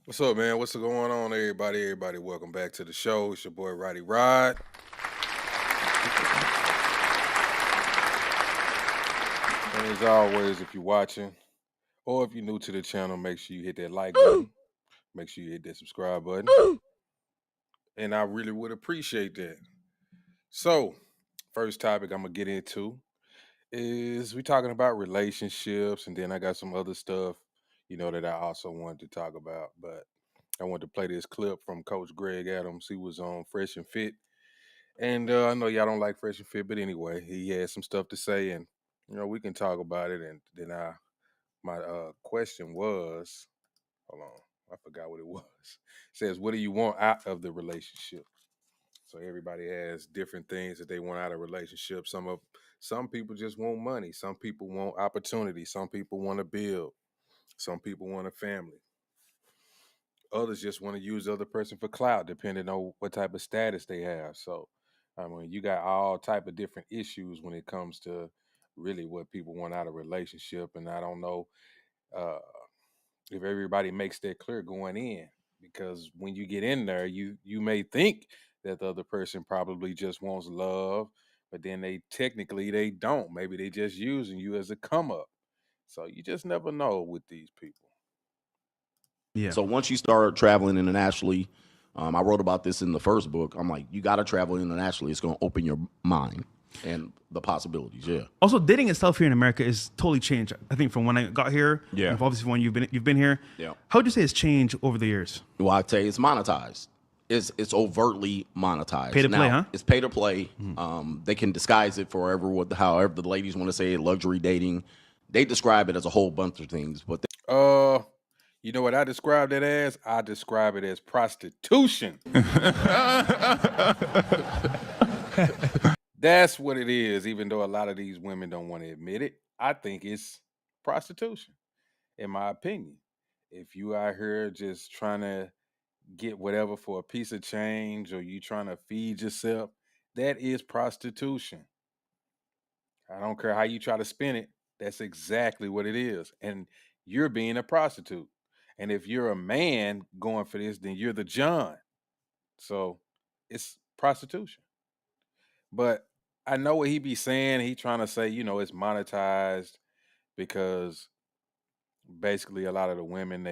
What's up, man? What's going on, everybody? Everybody, welcome back to the show. It's your boy Roddy Rod. And as always, if you're watching or if you're new to the channel, make sure you hit that like button. Make sure you hit that subscribe button. And I really would appreciate that. So, first topic I'm gonna get into is we talking about relationships, and then I got some other stuff, that I also wanted to talk about. But I wanted to play this clip from Coach Greg Adams. He was on Fresh and Fit. And I know y'all don't like Fresh and Fit, but anyway, he had some stuff to say, and we can talk about it. And then my question was, hold on, I forgot what it was. It says, what do you want out of the relationship? So everybody has different things that they want out of relationships. Some people just want money. Some people want opportunity. Some people want to build. Some people want a family. Others just want to use the other person for clout, depending on what type of status they have. So, I mean, you got all type of different issues when it comes to really what people want out of a relationship. And I don't know uh, if everybody makes that clear going in, because when you get in there, you may think that the other person probably just wants love, but then they don't. Maybe they just using you as a come up. So you just never know with these people. Yeah. So once you start traveling internationally, I wrote about this in the first book. I'm like, you got to travel internationally. It's going to open your mind and the possibilities. Yeah. Also, dating itself here in America is totally changed. I think from when I got here, Yeah. and obviously when you've been here. Yeah. How would you say it's changed over the years? Well, I tell you, it's monetized. It's overtly monetized. Pay to play, huh? It's pay to play. They can disguise it however the ladies want to say it, luxury dating. They describe it as a whole bunch of things, but You know what I described it as? I describe it as prostitution. That's what it is, even though a lot of these women don't want to admit it. I think it's prostitution, in my opinion. If you out here just trying to get whatever for a piece of change or you trying to feed yourself, that is prostitution. I don't care how you try to spin it. That's exactly what it is. And you're being a prostitute. And if you're a man going for this, then you're the John. So it's prostitution. But I know what he be saying. He trying to say, it's monetized because basically a lot of the women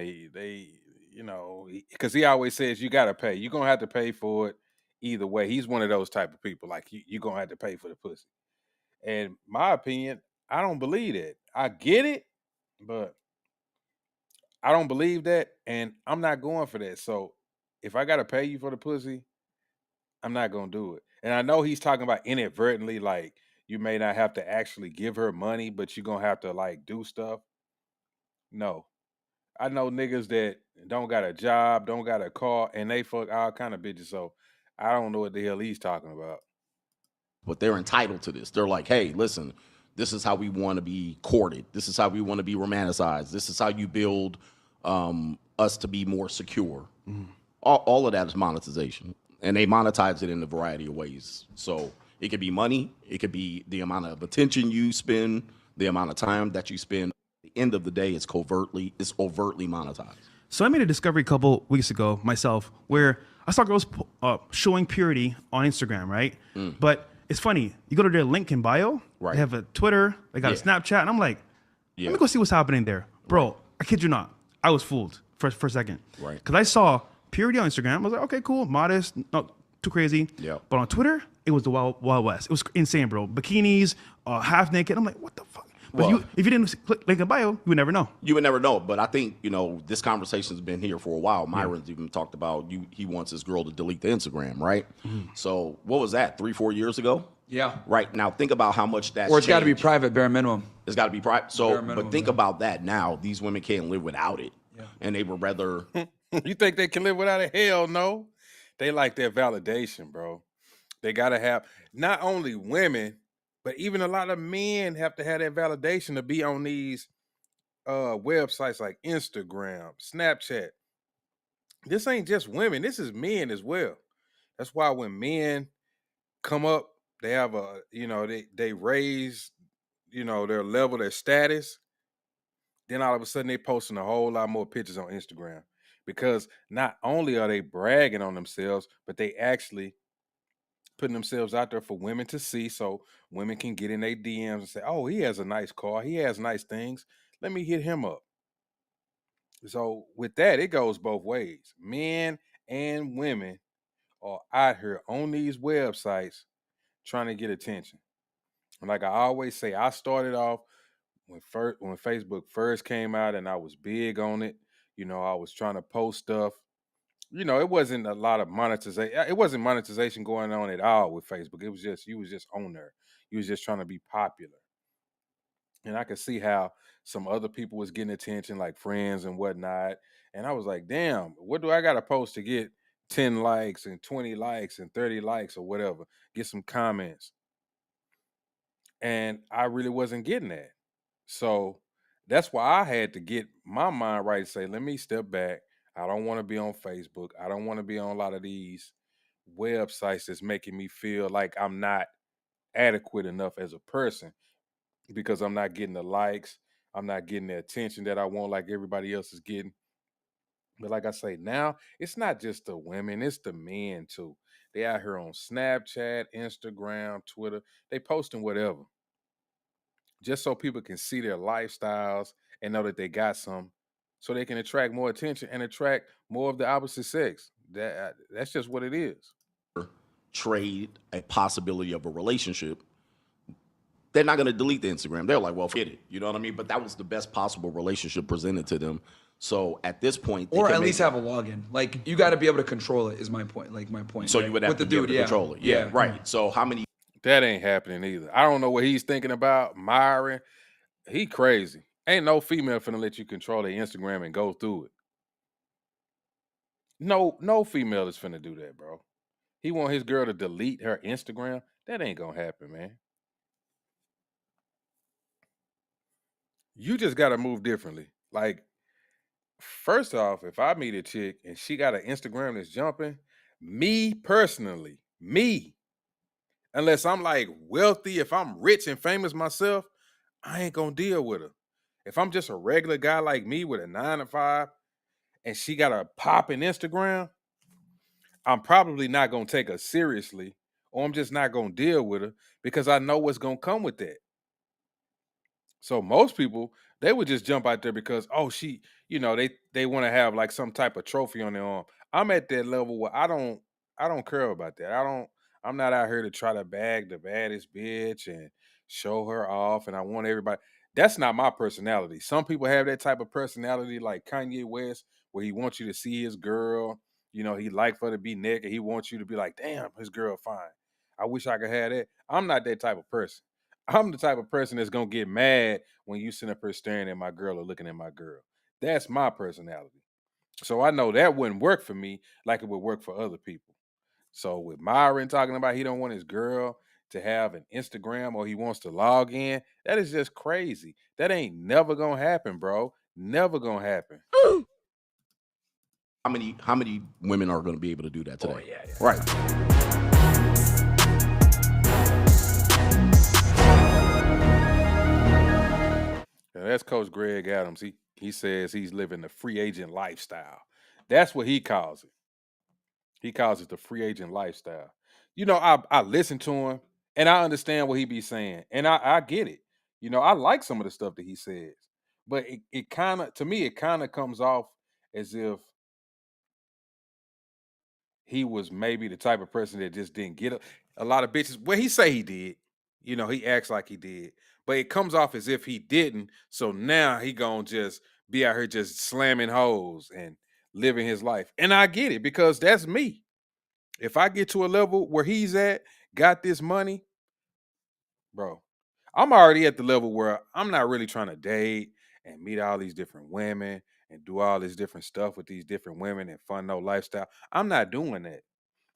because he always says you gotta pay. You're gonna have to pay for it either way. He's one of those type of people. Like you're gonna have to pay for the pussy. And my opinion, I don't believe that. I get it, but I don't believe that, and I'm not going for that. So if I gotta pay you for the pussy, I'm not gonna do it. And I know he's talking about inadvertently, like you may not have to actually give her money, but you're gonna have to like do stuff. No. I know niggas that don't got a job, don't got a car, and they fuck all kind of bitches. So I don't know what the hell he's talking about. they're entitled to this. They're like, hey, listen, this is how we want to be courted. This is how we want to be romanticized. This is how you build us to be more secure. All of that is monetization, and they monetize it in a variety of ways. So it could be money, it could be the amount of attention you spend, the amount of time that you spend. At the end of the day, it's overtly monetized. So I made a discovery a couple weeks ago myself where I saw girls showing purity on Instagram, right? But it's funny. You go to their link in bio, Right. they have a Twitter, they got a Snapchat, and I'm like, let me go see what's happening there. Bro, I kid you not. I was fooled for a second. Right. Because I saw purity on Instagram. I was like, okay, cool, modest, not too crazy. Yeah. But on Twitter, it was the Wild West. It was insane, bro. Bikinis, half naked. I'm like, what the fuck? But Well- if you didn't click link in bio, you would never know. You would never know, but I think this conversation's been here for a while. Myron's even talked about he wants his girl to delete the Instagram, right? So what was that? 3-4 years ago? Yeah. Right now, think about how much that's Or it's got to be changed. private, bare minimum. It's got to be private. So, Bare minimum, but think yeah. about that now. These women can't live without it, and they would rather. You think they can live without it? Hell no. They like their validation, bro. They gotta have not only women, but even a lot of men have to have that validation to be on these websites like Instagram, Snapchat. This ain't just women, this is men as well. That's why when men come up, they have they raise, their level, their status. Then all of a sudden they posting a whole lot more pictures on Instagram because not only are they bragging on themselves, but they actually putting themselves out there for women to see, so women can get in their DMs and say, "Oh, he has a nice car. He has nice things. Let me hit him up." So with that, it goes both ways. Men and women are out here on these websites trying to get attention. And like I always say, I started off when Facebook first came out, and I was big on it. I was trying to post stuff. It wasn't a lot of monetization. It wasn't monetization going on at all with Facebook. It was just you was just on there. You was just trying to be popular. And I could see how some other people was getting attention, like friends and whatnot. And I was like, damn, what do I got to post to get 10 likes and 20 likes and 30 likes or whatever? Get some comments. And I really wasn't getting that. So that's why I had to get my mind right and say, let me step back. I don't want to be on Facebook. I don't want to be on a lot of these websites that's making me feel like I'm not adequate enough as a person because I'm not getting the likes. I'm not getting the attention that I want like everybody else is getting. But like I say, now it's not just the women, it's the men too. They out here on Snapchat, Instagram, Twitter. They posting whatever just so people can see their lifestyles and know that they got some, so they can attract more attention and attract more of the opposite sex. That's just what it is. Trade a possibility of a relationship, they're not going to delete the Instagram. They're like, well, forget it. You know what I mean? But that was the best possible relationship presented to them. So at this point, or at least have a login. Like, you got to be able to control it. Is my point. Like, my point. So you would have to be able to control it. Yeah, right. So how many? That ain't happening either. I don't know what he's thinking about. Myron, he crazy. Ain't no female finna let you control their Instagram and go through it. No female is finna do that, bro. He want his girl to delete her Instagram. That ain't gonna happen, man. You just gotta move differently. Like, first off, if I meet a chick and she got an Instagram that's jumping, me personally, unless I'm like wealthy, if I'm rich and famous myself, I ain't gonna deal with her. If I'm just a regular guy like me with a 9 to 5 and she got a popping Instagram, I'm probably not gonna take her seriously, or I'm just not gonna deal with her because I know what's gonna come with that. So most people, they would just jump out there because, oh, they want to have like some type of trophy on their arm. I'm at that level where I don't care about that. I'm not out here to try to bag the baddest bitch and show her off, and I want everybody. That's not my personality. Some people have that type of personality, like Kanye West, where he wants you to see his girl. He like for her to be naked. He wants you to be like, damn, his girl fine. I wish I could have that. I'm not that type of person. I'm the type of person that's gonna get mad when you sit up here staring at my girl or looking at my girl. That's my personality. So I know that wouldn't work for me like it would work for other people. So with Myron talking about he don't want his girl to have an Instagram or he wants to log in, that is just crazy. That ain't never gonna happen, bro. Never gonna happen. How many women are going to be able to do that today? Oh, yeah. Right. Now, that's Coach Greg Adams. He says he's living the free agent lifestyle. That's what he calls it. He calls it the free agent lifestyle. I listen to him and I understand what he be saying. And I get it. I like some of the stuff that he says. But it kind of, to me, it kind of comes off as if he was maybe the type of person that just didn't get a lot of bitches. Well, he say he did. He acts like he did. But it comes off as if he didn't. So now he gonna just be out here just slamming hoes and living his life. And I get it because that's me. If I get to a level where he's at, got this money, bro, I'm already at the level where I'm not really trying to date and meet all these different women and do all this different stuff with these different women and fun no lifestyle. I'm not doing that.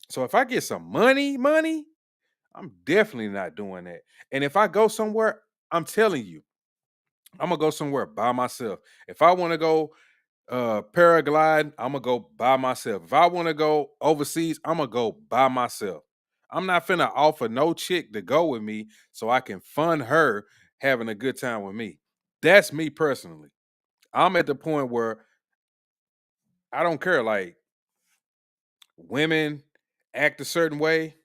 So if I get some money, I'm definitely not doing that. And if I go somewhere, I'm telling you, I'm gonna go somewhere by myself. If I want to go paragliding, I'm gonna go by myself. If I want to go overseas, I'm gonna go by myself. I'm not finna offer no chick to go with me so I can fund her having a good time with me. That's me personally. I'm at the point where I don't care. Like women act a certain way.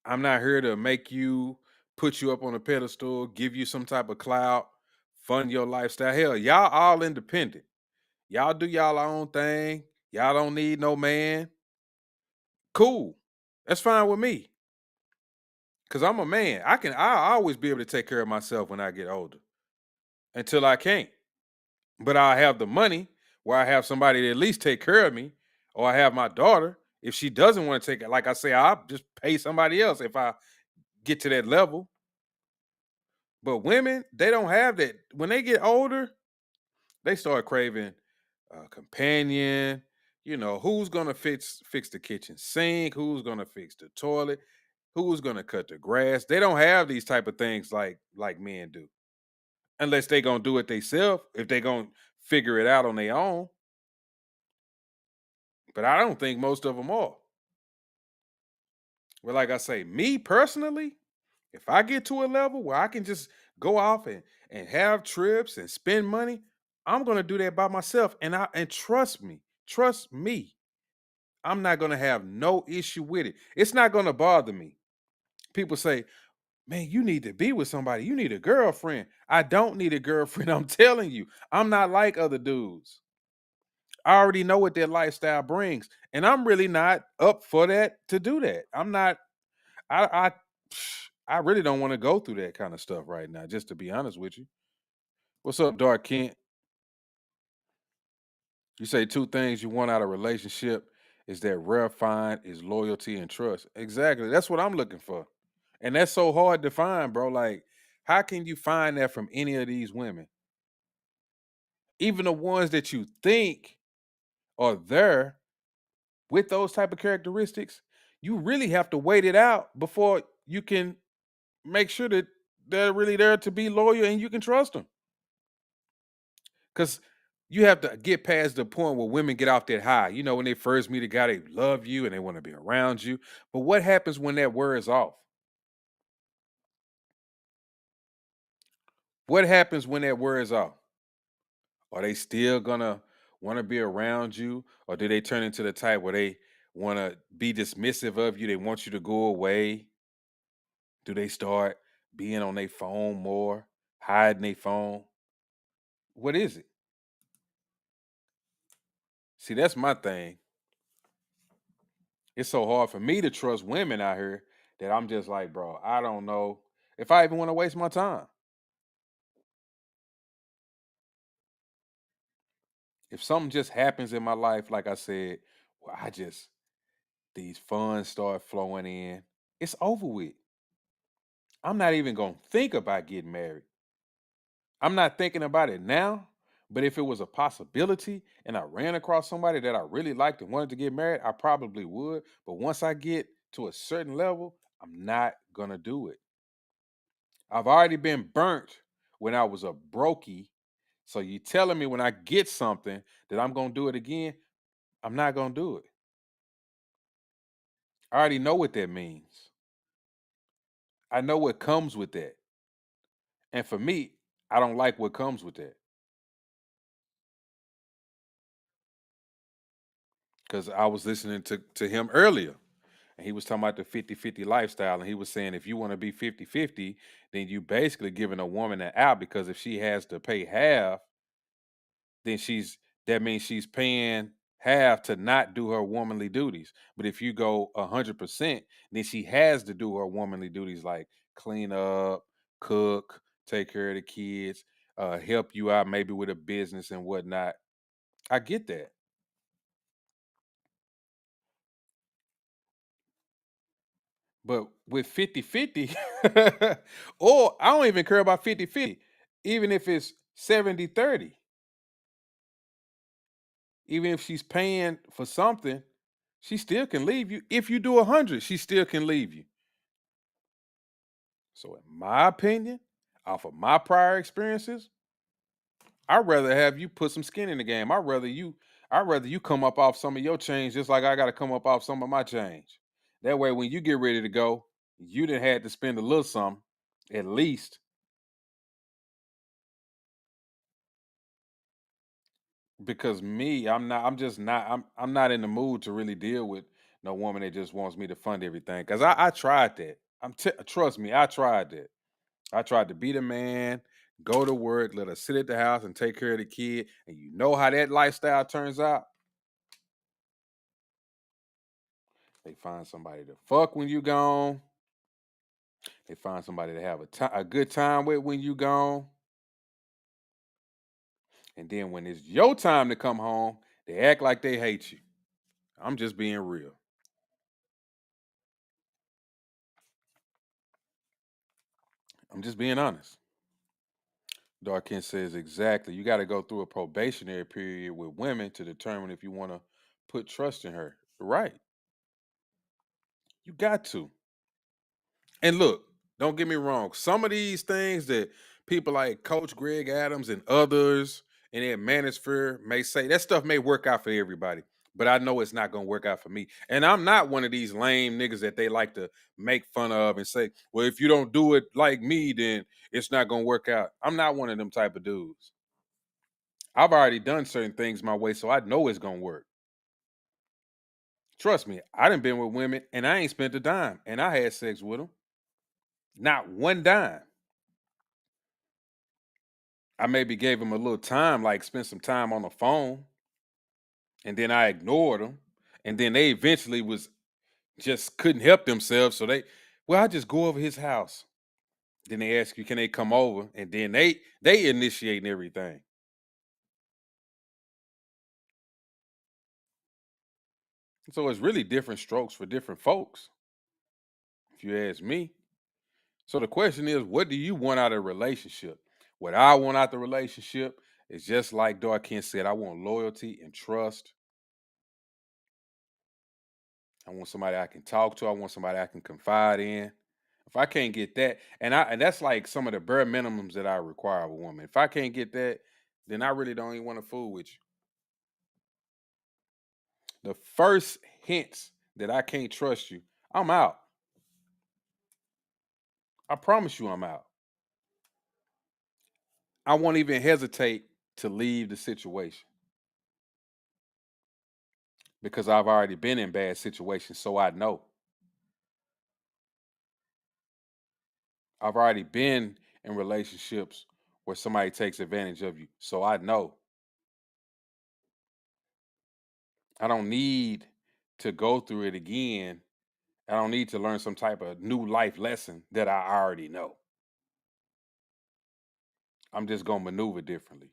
I'm not here to make you put you up on a pedestal, give you some type of clout, fund your lifestyle. Hell, y'all all independent. Y'all do y'all own thing. Y'all don't need no man. Cool. That's fine with me. Cause I'm a man. I'll always be able to take care of myself when I get older. Until I can't. But I have the money where I have somebody to at least take care of me, or I have my daughter. If she doesn't want to take it, like I say, I'll just pay somebody else if I get to that level. But women, they don't have that. When they get older, they start craving a companion. You know, who's gonna fix the kitchen sink? Who's gonna fix the toilet? Who's gonna cut the grass? They don't have these type of things like men do, unless they gonna do it themselves. If they gonna figure it out on their own, but I don't think most of them are. Well, like I say, me personally, if I get to a level where I can just go off and have trips and spend money, I'm gonna do that by myself. And trust me, I'm not gonna have no issue with it. It's not gonna bother me. People say, man, you need to be with somebody. You need a girlfriend. I don't need a girlfriend. I'm telling you, I'm not like other dudes. I already know what their lifestyle brings. And I'm really not up for that to do that. I'm not, I I really don't want to go through that kind of stuff right now, just to be honest with you. What's up, Dark Kent? You say two things you want out of a relationship is that rare find is loyalty and trust. Exactly. That's what I'm looking for. And that's so hard to find, bro. Like, how can you find that from any of these women? Even the ones that you think are there with those type of characteristics, you really have to wait it out before you can make sure that they're really there to be loyal and you can trust them. Because you have to get past the point where women get off that high. You know, when they first meet a guy, they love you and they want to be around you. But what happens when that wears off? What happens when that wears off? Are they still gonna want to be around you? Or do they turn into the type where they want to be dismissive of you? They want you to go away? Do they start being on their phone more, hiding their phone? What is it? See, that's my thing. It's so hard for me to trust women out here that I'm just like, bro, I don't know if I even want to waste my time. If something just happens in my life, like I said, well, these funds start flowing in, it's over with. I'm not even going to think about getting married. I'm not thinking about it now, but if it was a possibility and I ran across somebody that I really liked and wanted to get married, I probably would. But once I get to a certain level, I'm not going to do it. I've already been burnt when I was a brokey. So you telling me when I get something that I'm going to do it again, I'm not going to do it. I already know what that means. I know what comes with that. And for me, I don't like what comes with that. Because I was listening to him earlier, and he was talking about the 50-50 lifestyle. And he was saying if you want to be 50-50, then you basically giving a woman an out, because if she has to pay half, then that means she's paying half to not do her womanly duties. But if you go 100%, then she has to do her womanly duties like clean up, cook, take care of the kids, help you out maybe with a business and whatnot. I get that. But with 50-50, or I don't even care about 50-50, even if it's 70-30, even if she's paying for something, she still can leave you. If you do 100, she still can leave you. So, in my opinion, off of my prior experiences, I'd rather have you put some skin in the game. I'd rather you come up off some of your change just like I got to come up off some of my change. That way, when you get ready to go, you didn't have to spend a little something at least. Because me, I'm just not. I'm not in the mood to really deal with no woman that just wants me to fund everything. Cause I tried that. Trust me, I tried that. I tried to be the man, go to work, let her sit at the house and take care of the kid. And you know how that lifestyle turns out. They find somebody to fuck when you gone. They find somebody to have a good time with when you gone. And then when it's your time to come home, they act like they hate you. I'm just being real. I'm just being honest. Darkin says exactly. You got to go through a probationary period with women to determine if you want to put trust in her. Right. You got to. And look, don't get me wrong. Some of these things that people like Coach Greg Adams and others in their manosphere may say, that stuff may work out for everybody. But I know it's not gonna work out for me. And I'm not one of these lame niggas that they like to make fun of and say, well, if you don't do it like me, then it's not gonna work out. I'm not one of them type of dudes. I've already done certain things my way, so I know it's gonna work. Trust me, I done been with women and I ain't spent a dime, and I had sex with them. Not one dime. I maybe gave them a little time, like spent some time on the phone, and then I ignored them, and then they eventually was just couldn't help themselves, so well, I just go over his house. Then they ask you, can they come over, and then they initiating everything. So it's really different strokes for different folks, if you ask me. So the question is, what do you want out of a relationship? What I want out the relationship is just like Darkin said, I want loyalty and trust. I want somebody I can talk to. I want somebody I can confide in. If I can't get that, and that's like some of the bare minimums that I require of a woman. If I can't get that, then I really don't even want to fool with you. The first hints that I can't trust you, I'm out. I promise you I'm out. I won't even hesitate to leave the situation because I've already been in bad situations, so I know. I've already been in relationships where somebody takes advantage of you, so I know. I don't need to go through it again. I don't need to learn some type of new life lesson that I already know. I'm just going to maneuver differently.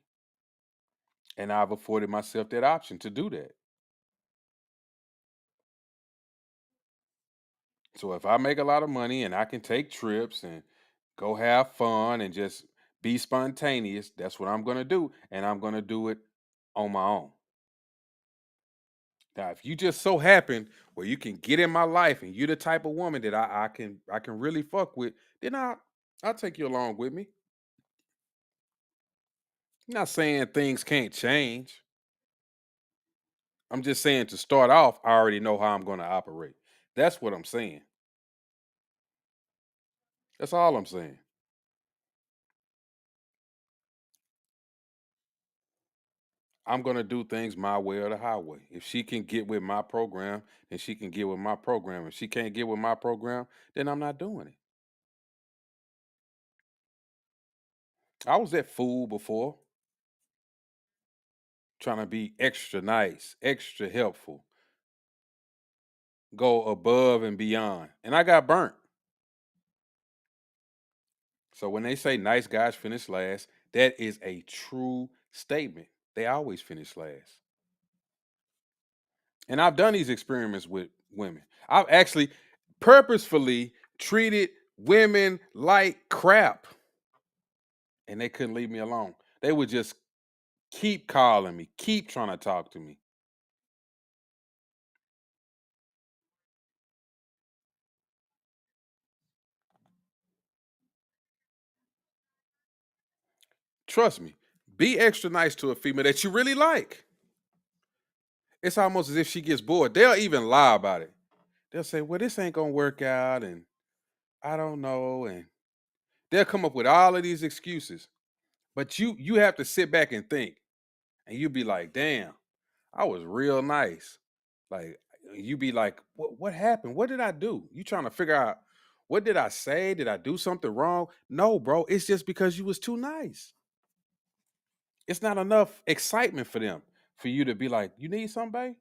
And I've afforded myself that option to do that. So if I make a lot of money and I can take trips and go have fun and just be spontaneous, that's what I'm going to do. And I'm going to do it on my own. Now, if you just so happen where you can get in my life and you're the type of woman that I can really fuck with, then I'll take you along with me. I'm not saying things can't change. I'm just saying to start off, I already know how I'm going to operate. That's what I'm saying. That's all I'm saying. I'm going to do things my way or the highway. If she can get with my program, then she can get with my program. If she can't get with my program, then I'm not doing it. I was that fool before, trying to be extra nice, extra helpful, go above and beyond. And I got burnt. So when they say nice guys finish last, that is a true statement. They always finish last. And I've done these experiments with women. I've actually purposefully treated women like crap, and they couldn't leave me alone. They would just keep calling me, keep trying to talk to me. Trust me, be extra nice to a female that you really like. It's almost as if she gets bored. They'll even lie about it. They'll say, well, this ain't gonna work out, and I don't know, and they'll come up with all of these excuses. But you have to sit back and think. and you be like, damn, I was real nice. Like you be like, what happened? What did I do? You trying to figure out what did I say? Did I do something wrong? No, bro. It's just because you was too nice. It's not enough excitement for them for you to be like, you need something, babe?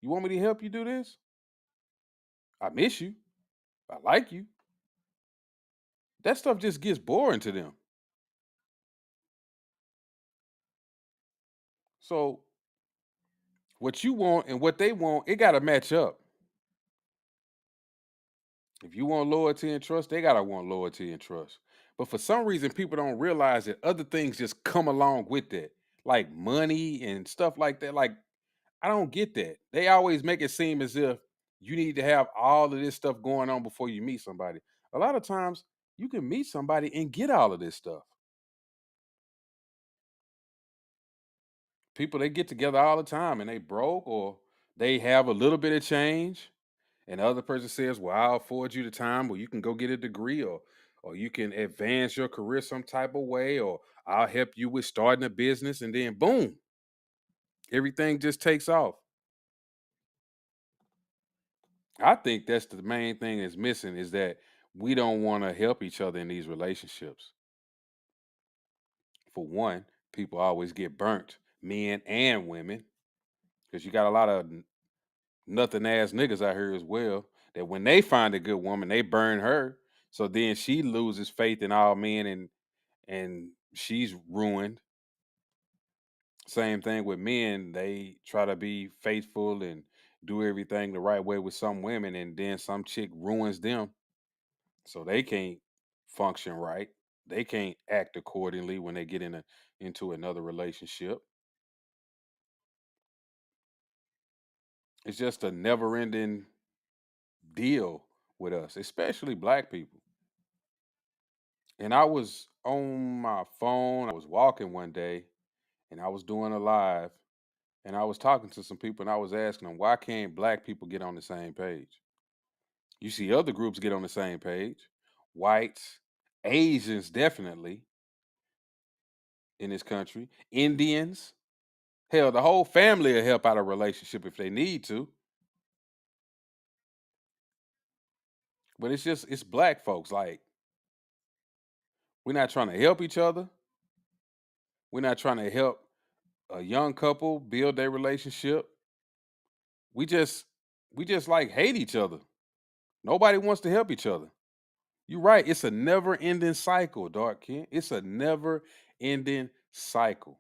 You want me to help you do this? I miss you. I like you. That stuff just gets boring to them. So what you want and what they want, it gotta match up. If you want loyalty and trust, they gotta want loyalty and trust. But for some reason, people don't realize that other things just come along with that, like money and stuff like that. Like I don't get that. They always make it seem as if you need to have all of this stuff going on before you meet somebody. A lot of times, you can meet somebody and get all of this stuff. People they get together all the time and they broke or they have a little bit of change and the other person says, "Well, I'll afford you the time where you can go get a degree or you can advance your career some type of way or I'll help you with starting a business," and then boom, everything just takes off. I think that's the main thing that's missing is that we don't want to help each other in these relationships. For one, people always get burnt, men and women, because you got a lot of nothing ass niggas out here as well. That when they find a good woman, they burn her. So then she loses faith in all men and she's ruined. Same thing with men. They try to be faithful and do everything the right way with some women, and then some chick ruins them. So they can't function right. They can't act accordingly when they get into another relationship. It's just a never-ending deal with us, especially black people. And I was on my phone. I was walking one day, and I was doing a live, and I was talking to some people, and I was asking them, why can't black people get on the same page? You see other groups get on the same page, whites, Asians, definitely in this country, Indians. Hell, the whole family will help out a relationship if they need to. But it's black folks. Like, we're not trying to help each other. We're not trying to help a young couple build their relationship. We just we just like hate each other. Nobody wants to help each other. You're right. It's a never ending cycle, Dark King. It's a never ending cycle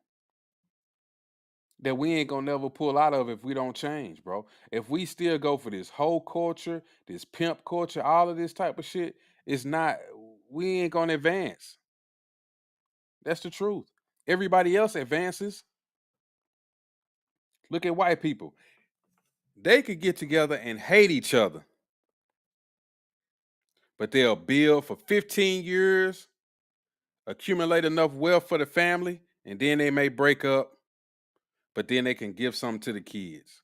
that we ain't gonna never pull out of if we don't change, bro. If we still go for this whole culture, this pimp culture, all of this type of shit, it's not, we ain't gonna advance. That's the truth. Everybody else advances. Look at white people. They could get together and hate each other, but they'll build for 15 years, accumulate enough wealth for the family, and then they may break up, but then they can give something to the kids.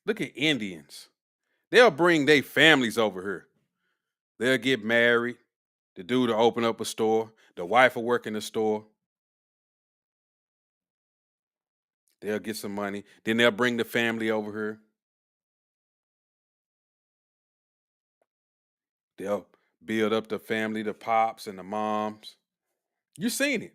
Look at Indians. They'll bring their families over here. They'll get married. The dude will open up a store. The wife will work in the store. They'll get some money. Then they'll bring the family over here. They'll build up the family, the pops and the moms. You seen it.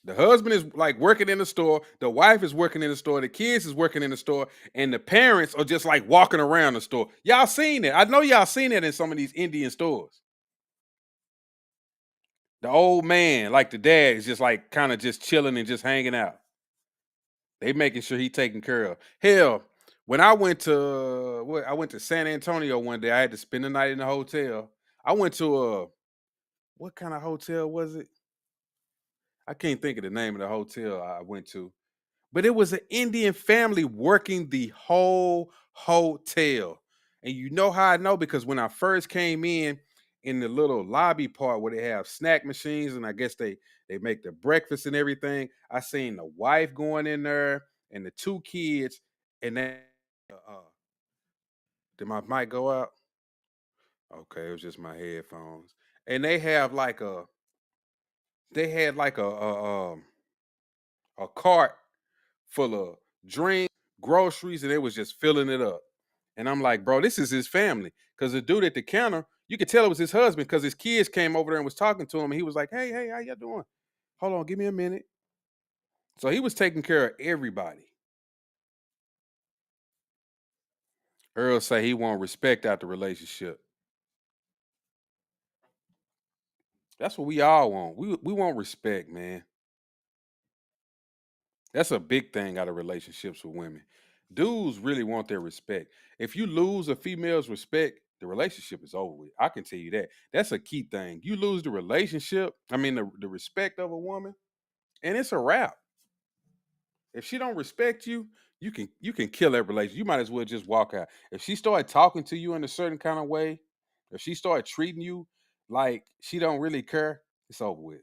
The husband is like working in the store, the wife is working in the store, the kids is working in the store, and the parents are just like walking around the store. Y'all seen it. I know y'all seen it in some of these Indian stores. The old man, like the dad, is just like kind of just chilling and just hanging out. They making sure he taken care of. Hell, when I went to San Antonio one day, I had to spend the night in the hotel. I went to a what kind of hotel was it? I can't think of the name of the hotel I went to, but it was an Indian family working the whole hotel. And you know how I know? Because when I first came in the little lobby part where they have snack machines and I guess they make the breakfast and everything, I seen the wife going in there and the two kids, and then did my mic go out? Okay, it was just my headphones. And they have like They had like a cart full of drinks, groceries, and they was just filling it up. And I'm like, bro, this is his family. Because the dude at the counter, you could tell it was his husband because his kids came over there and was talking to him. And he was like, hey, how y'all doing? Hold on, give me a minute. So he was taking care of everybody. Earl say he want respect out the relationship. That's what we all want. We want respect, man. That's a big thing out of relationships with women. Dudes really want their respect. If you lose a female's respect, the relationship is over with. I can tell you that. That's a key thing. You lose the relationship, I mean the respect of a woman, and it's a wrap. If she don't respect you, you can kill that relationship. You might as well just walk out. If she started talking to you in a certain kind of way, if she started treating you like she don't really care, it's over with.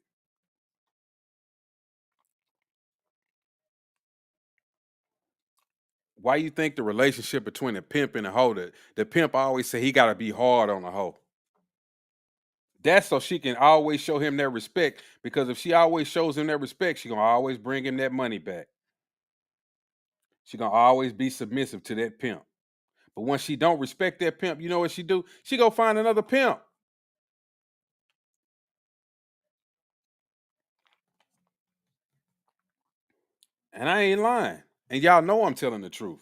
Why you think the relationship between a pimp and a hoe, the pimp always say he gotta be hard on the hoe? That's so she can always show him that respect. Because if she always shows him that respect, she gonna always bring him that money back. She gonna always be submissive to that pimp. But once she don't respect that pimp, you know what she do? She go find another pimp. And I ain't lying. And y'all know I'm telling the truth.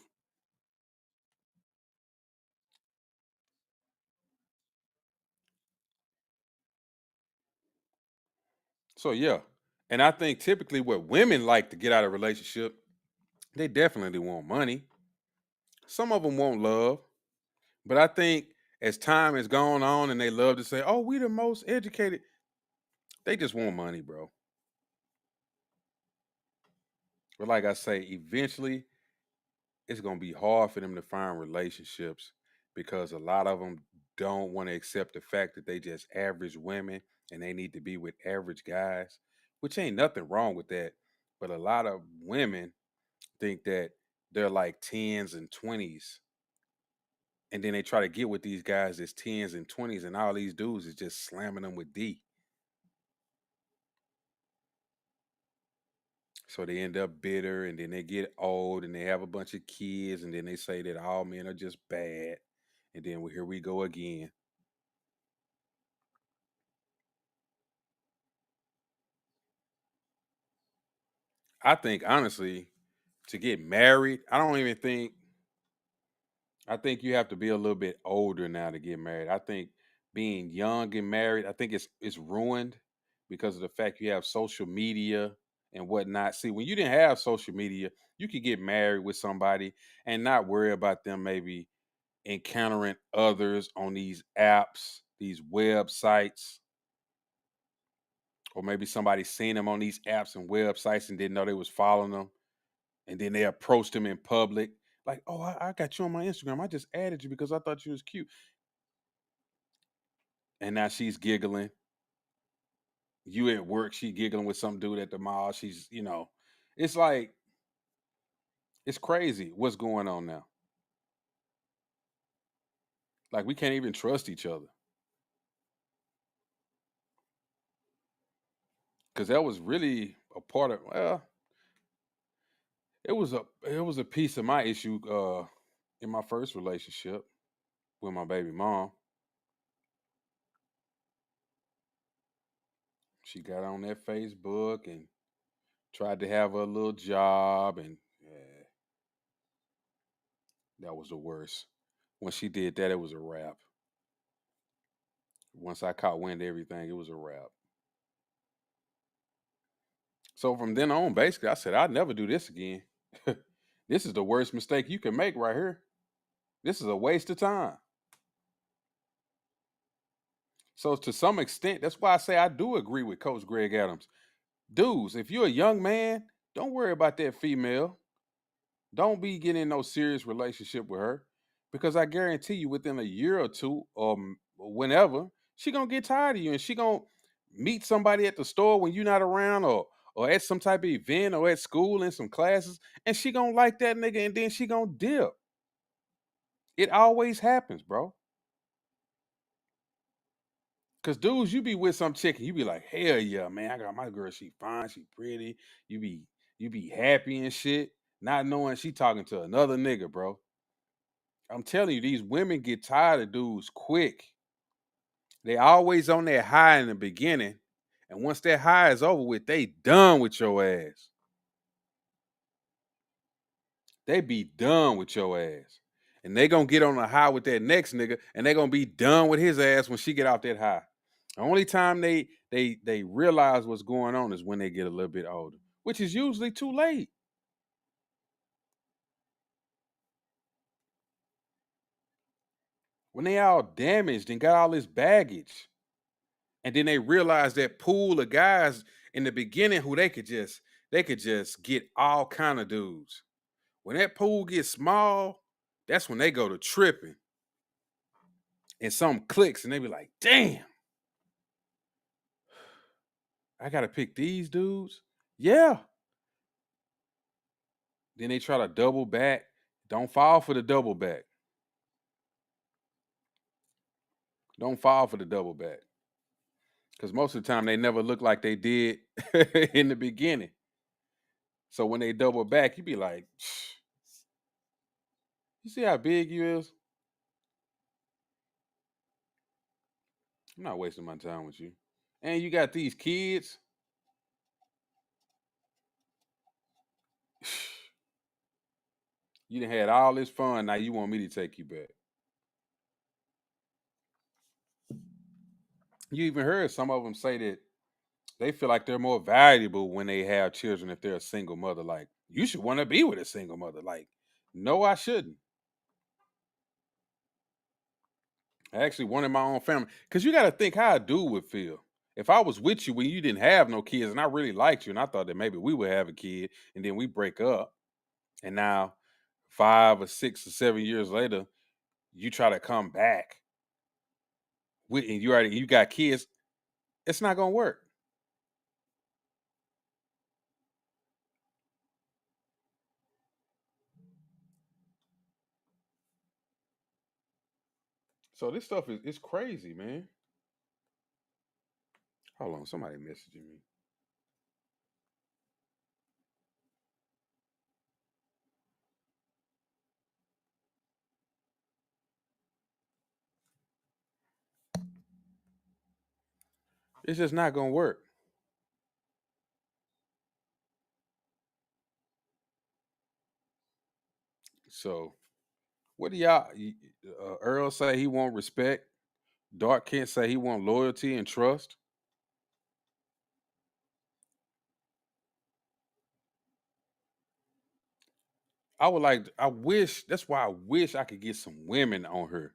So yeah. And I think typically what women like to get out of a relationship, they definitely want money. Some of them want love. But I think as time has gone on and they love to say, oh, we the most educated, they just want money, bro. But like I say, eventually it's gonna be hard for them to find relationships because a lot of them don't want to accept the fact that they just average women and they need to be with average guys, which ain't nothing wrong with that. But a lot of women think that they're like tens and twenties. And then they try to get with these guys that's tens and twenties, and all these dudes is just slamming them with D. So they end up bitter and then they get old and they have a bunch of kids and then they say that all men are just bad. And then here we go again. I think honestly, to get married, I don't even think I think you have to be a little bit older now to get married. I think being young and married, I think it's ruined because of the fact you have social media and whatnot. See, when you didn't have social media, you could get married with somebody and not worry about them maybe encountering others on these apps, these websites, or maybe somebody seen them on these apps and websites and didn't know they was following them, and then they approached them in public, like, "Oh, I got you on my Instagram. I just added you because I thought you was cute," and now she's giggling. You at work, she giggling with some dude at the mall. It's like it's crazy what's going on now. Like we can't even trust each other because that was really a part of. Well, it was a piece of my issue in my first relationship with my baby mom. She got on that Facebook and tried to have a little job, and yeah, that was the worst. When she did that, it was a wrap. Once I caught wind of everything, it was a wrap. So from then on, basically, I said I'd never do this again. This is the worst mistake you can make right here. This is a waste of time. So to some extent, that's why I say I do agree with Coach Greg Adams. Dudes, if you're a young man, don't worry about that female. Don't be getting in no serious relationship with her because I guarantee you within a year or two or whenever, she going to get tired of you and she going to meet somebody at the store when you're not around or at some type of event or at school in some classes and she going to like that nigga and then she going to dip. It always happens, bro. Cause dudes, you be with some chick and you be like, hell yeah, man, I got my girl. She fine, she pretty. You be you be happy and shit, not knowing she talking to another nigga, bro. I'm telling you, these women get tired of dudes quick. They always on that high in the beginning, and once that high is over with, they done with your ass. They be done with your ass. And they gonna get on the high with that next nigga, and they gonna be done with his ass when she get off that high. The only time they realize what's going on is when they get a little bit older, which is usually too late. When they all damaged and got all this baggage. And then they realize that pool of guys in the beginning who they could just get all kind of dudes. When that pool gets small, that's when they go to tripping. And something clicks and they be like, damn, I gotta pick these dudes. Yeah. Then they try to double back. Don't fall for the double back. Don't fall for the double back. Because most of the time they never look like they did in the beginning. So when they double back, you be like, you see how big you is? I'm not wasting my time with you. And you got these kids. You done had all this fun. Now you want me to take you back. You even heard some of them say that they feel like they're more valuable when they have children if they're a single mother. Like, you should want to be with a single mother. Like, no, I shouldn't. I actually wanted my own family. Because you got to think how a dude would feel. If I was with you when you didn't have no kids and I really liked you and I thought that maybe we would have a kid and then we break up and now 5 or 6 or 7 years later, you try to come back with and you got kids, it's not gonna work. So this stuff is it's crazy, man. Hold on, somebody messaging me. It's just not gonna work. So what do y'all? Earl say he want respect. Dark Kent say he want loyalty and trust. I would like. I wish. That's why I wish I could get some women on her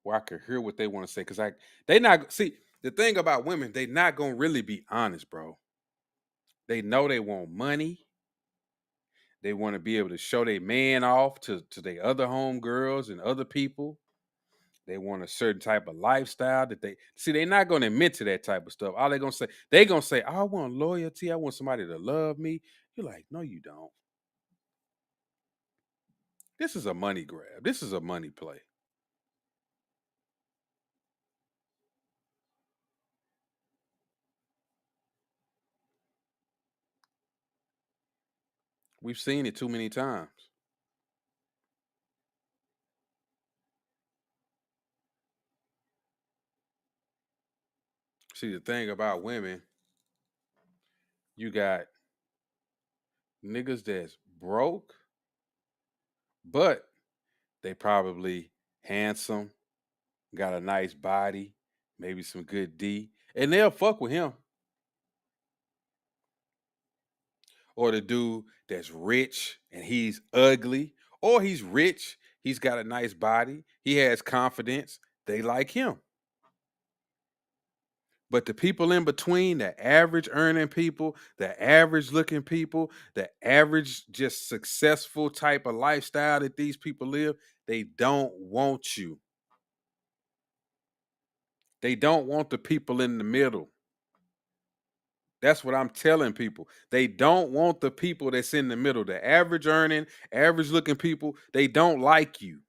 where I could hear what they want to say. Cause they not see the thing about women. They not gonna really be honest, bro. They know they want money. They want to be able to show their man off to their other homegirls and other people. They want a certain type of lifestyle that they see. They're not going to admit to that type of stuff. All they're gonna say, "I want loyalty. I want somebody to love me." You're like, no, you don't. This is a money grab. This is a money play. We've seen it too many times. See, the thing about women, you got niggas that's broke, but they probably handsome, got a nice body, maybe some good D, and they'll fuck with him. Or the dude that's rich and he's ugly, or he's rich, he's got a nice body, he has confidence, they like him. But the people in between, the average earning people, the average looking people, the average just successful type of lifestyle that these people live, they don't want you. They don't want the people in the middle. That's what I'm telling people. They don't want the people that's in the middle. The average earning, average looking people, they don't like you.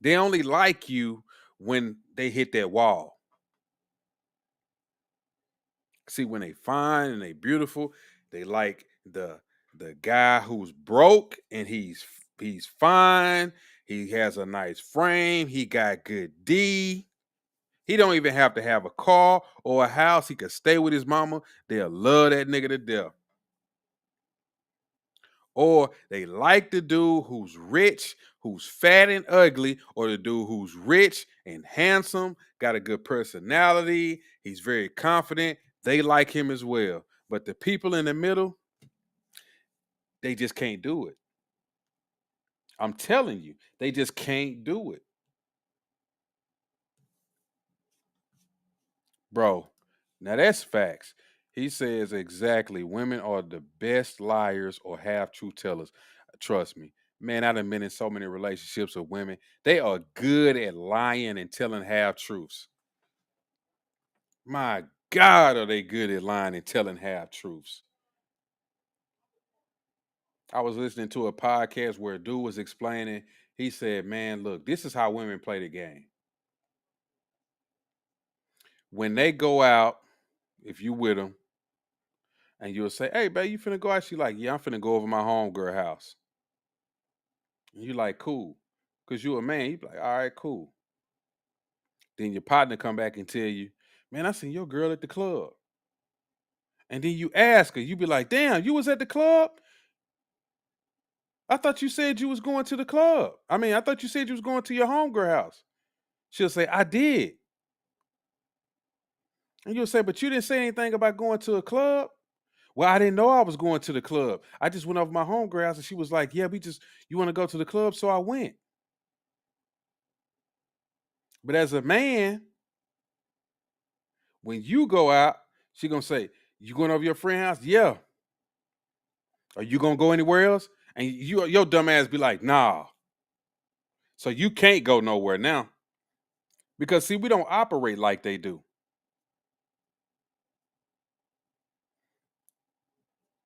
They only like you when they hit that wall. See, when they fine and they beautiful, they like the guy who's broke and he's fine. He has a nice frame. He got good D. He don't even have to have a car or a house. He could stay with his mama. They'll love that nigga to death. Or they like the dude who's rich, who's fat and ugly, or the dude who's rich and handsome, got a good personality, he's very confident. They like him as well. But the people in the middle, they just can't do it. I'm telling you, they just can't do it. Bro, now that's facts. He says exactly women are the best liars or half truth tellers. Trust me. Man, I done been in so many relationships with women. They are good at lying and telling half truths. My God, are they good at lying and telling half truths? I was listening to a podcast where a dude was explaining. He said, man, look, this is how women play the game. When they go out, if you with them, and you'll say, hey, babe, you finna go out? She like, yeah, I'm finna go over my homegirl house. And you like, cool. Because you a man. You be like, all right, cool. Then your partner come back and tell you, man, I seen your girl at the club. And then you ask her, you be like, damn, you was at the club? I thought you said you was going to the club. I mean, I thought you said you was going to your homegirl house. She'll say, I did. And you'll say, but you didn't say anything about going to a club. Well, I didn't know I was going to the club. I just went over my homegirl house and she was like, yeah, you want to go to the club? So I went. But as a man, when you go out, she gonna say, you going over your friend's house? Yeah. Are you gonna go anywhere else? And your dumb ass be like, nah. So you can't go nowhere now. Because see, we don't operate like they do.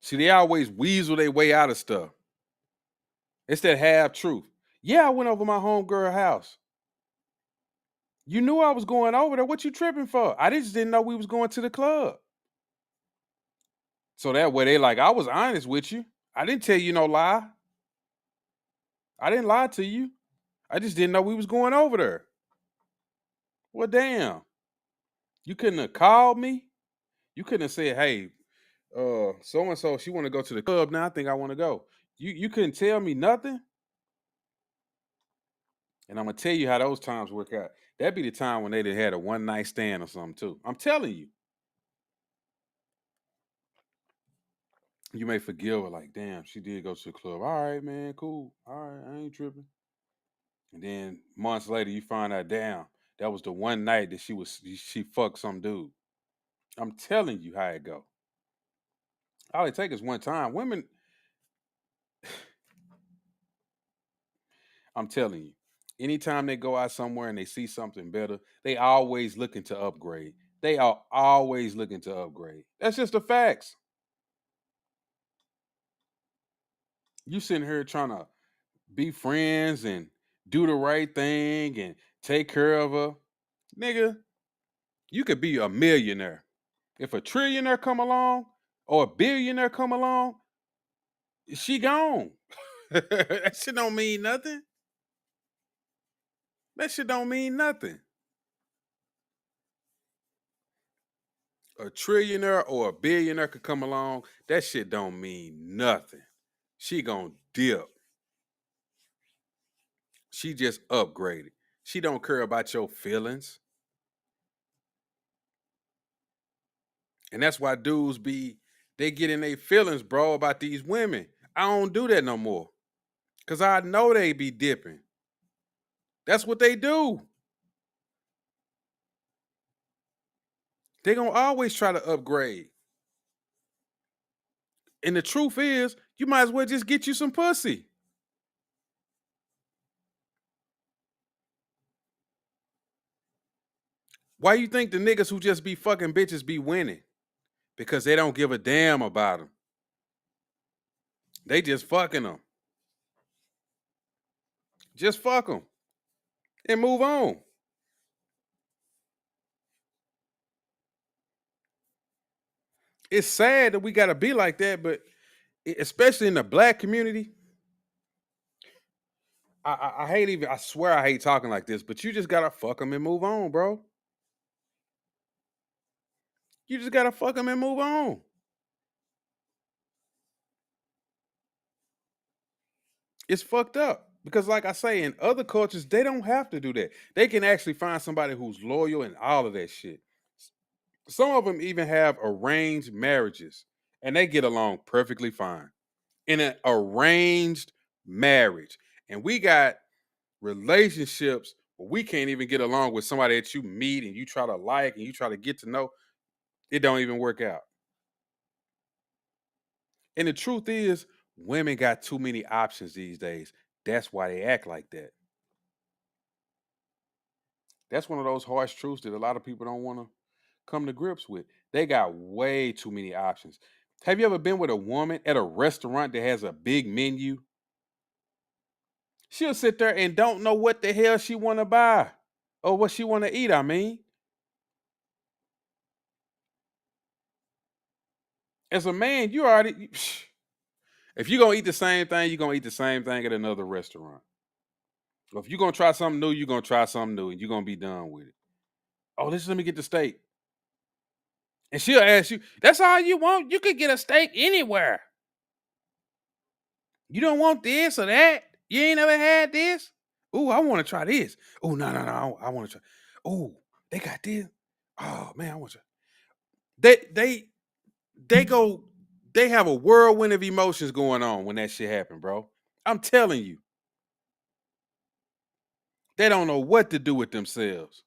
See, they always weasel their way out of stuff. It's that half truth. Yeah, I went over my homegirl house. You knew I was going over there. What you tripping for? I just didn't know we was going to the club. So that way they like, I was honest with you. I didn't tell you no lie. I didn't lie to you. I just didn't know we was going over there. Well, damn. You couldn't have called me. You couldn't have said, hey, so and so, she want to go to the club now. I think I want to go. You couldn't tell me nothing. And I'm gonna tell you how those times work out. That'd be the time when they done had a one night stand or something too. I'm telling you. You may forgive her, like, damn, she did go to the club. All right, man, cool. All right, I ain't tripping. And then months later, you find out, damn, that was the one night that she fucked some dude. I'm telling you how it go. All it take is one time. Women, I'm telling you, anytime they go out somewhere and they see something better, they always looking to upgrade. They are always looking to upgrade. That's just the facts. You sitting here trying to be friends and do the right thing and take care of her. Nigga, you could be a millionaire. If a trillionaire come along or a billionaire come along, she gone. That shit don't mean nothing. That shit don't mean nothing. A trillionaire or a billionaire could come along. That shit don't mean nothing. She gonna dip. She just upgraded. She don't care about your feelings. And that's why dudes they get in their feelings, bro, about these women. I don't do that no more. Cause I know they be dipping. That's what they do. They gonna always try to upgrade. And the truth is, you might as well just get you some pussy. Why you think the niggas who just be fucking bitches be winning? Because they don't give a damn about them. They just fucking them. Just fuck them and move on. It's sad that we gotta be like that, but especially in the black community. I hate even. I swear I hate talking like this, but you just gotta fuck them and move on, bro. You just gotta fuck them and move on. It's fucked up because, like I say, in other cultures, they don't have to do that. They can actually find somebody who's loyal and all of that shit. Some of them even have arranged marriages, and they get along perfectly fine in an arranged marriage. And we got relationships where we can't even get along with somebody that you meet and you try to like and you try to get to know. It don't even work out. And the truth is, women got too many options these days. That's why they act like that. That's one of those harsh truths that a lot of people don't want to come to grips with. They got way too many options. Have you ever been with a woman at a restaurant that has a big menu? She'll sit there and don't know what the hell she want to buy or what she want to eat. I mean, as a man, you already if you're gonna eat the same thing, you're gonna eat the same thing at another restaurant. If you're gonna try something new, you're gonna try something new and you're gonna be done with it. Oh, let me get the steak. And she'll ask you, that's all you want? You could get a steak anywhere. You don't want this or that? You ain't never had this? Ooh, I want to try this. Oh, no. I want to try. Oh, they got this. Oh man, I want to try. They go, they have a whirlwind of emotions going on when that shit happen, bro. I'm telling you. They don't know what to do with themselves.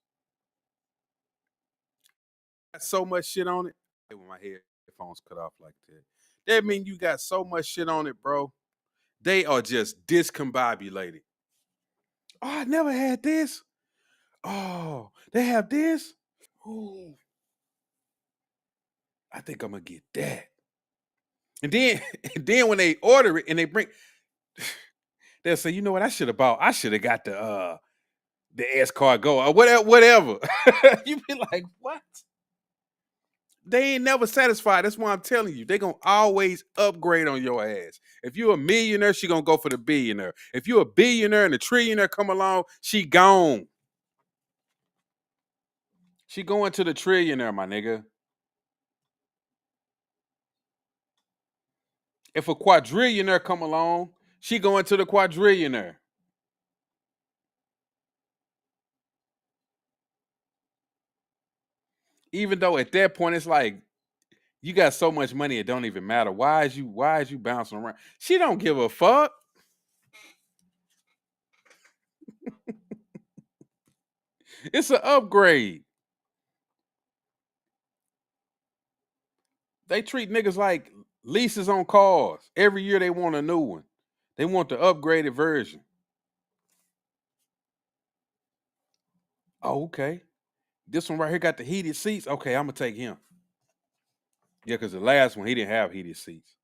Got so much shit on it. When my headphones cut off like that. That mean you got so much shit on it, bro. They are just discombobulated. Oh, I never had this. Oh, they have this. Oh, I think I'm gonna get that. And then, and then when they order it and they bring, they'll say, you know what? I should have got the escargot or whatever. You be like, what? They ain't never satisfied. That's why I'm telling you. They gonna always upgrade on your ass. If you're a millionaire, she gonna go for the billionaire. If you're a billionaire and a trillionaire come along, she gone. She going to the trillionaire, my nigga. If a quadrillionaire come along, she going to the quadrillionaire. Even though at that point it's like you got so much money it don't even matter. Why is you bouncing around? She don't give a fuck. It's an upgrade. They treat niggas like leases on cars. Every year they want a new one. They want the upgraded version. Oh, okay. This one right here got the heated seats. Okay, I'm gonna take him. Yeah, because the last one he didn't have heated seats.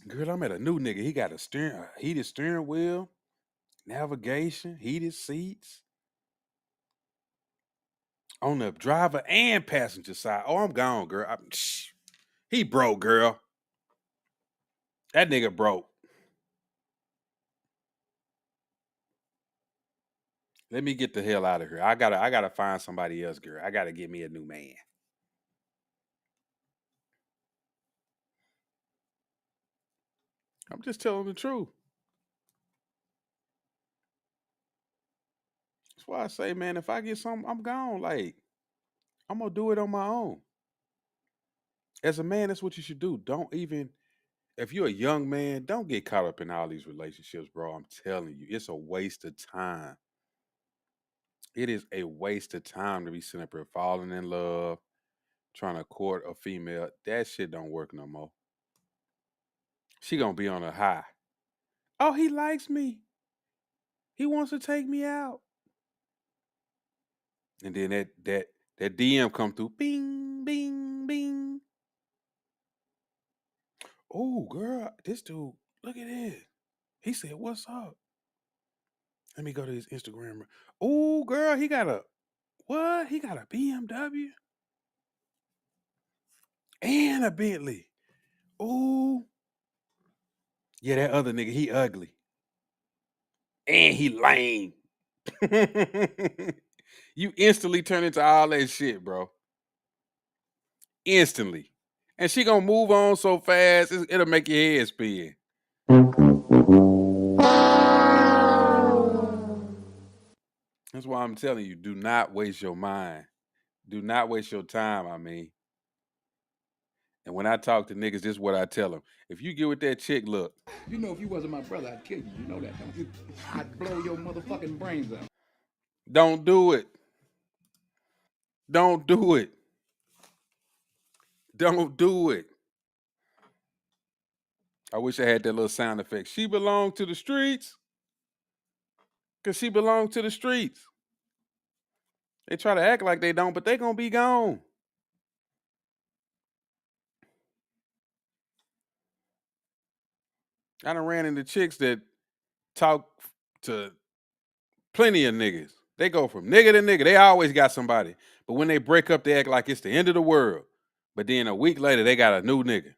Girl, I'm at a new nigga. He got a heated steering wheel, navigation, heated seats on the driver and passenger side. Oh, I'm gone, girl. He broke, girl. That nigga broke. Let me get the hell out of here. I gotta find somebody else, girl. I gotta get me a new man. I'm just telling the truth. That's why I say, man, if I get something, I'm gone. Like, I'm gonna do it on my own. As a man, that's what you should do. Don't even if you're a young man, don't get caught up in all these relationships, bro. I'm telling you, it's a waste of time. It is a waste of time to be sitting up here falling in love, trying to court a female. That shit don't work no more. She gonna be on a high. Oh, he likes me. He wants to take me out. And then that DM come through. Bing, bing, bing. Oh, girl, this dude, look at this. He said, "What's up?" Let me go to his Instagram. Oh, girl, he got a What? He got a BMW and a Bentley. Ooh. Yeah, that other nigga, he ugly. And he lame. You instantly turn into all that shit, bro. Instantly. And she gonna move on so fast, it'll make your head spin. That's why I'm telling you, do not waste your mind. Do not waste your time, I mean. And when I talk to niggas, this is what I tell them. If you get with that chick, look. You know, if you wasn't my brother, I'd kill you. You know that, don't you? I'd blow your motherfucking brains out. Don't do it. Don't do it. Don't do it. I wish I had that little sound effect. She belonged to the streets. Because she belonged to the streets. They try to act like they don't, but they going to be gone. I done ran into chicks that talk to plenty of niggas. They go from nigga to nigga. They always got somebody. But when they break up, they act like it's the end of the world. But then a week later, they got a new nigga.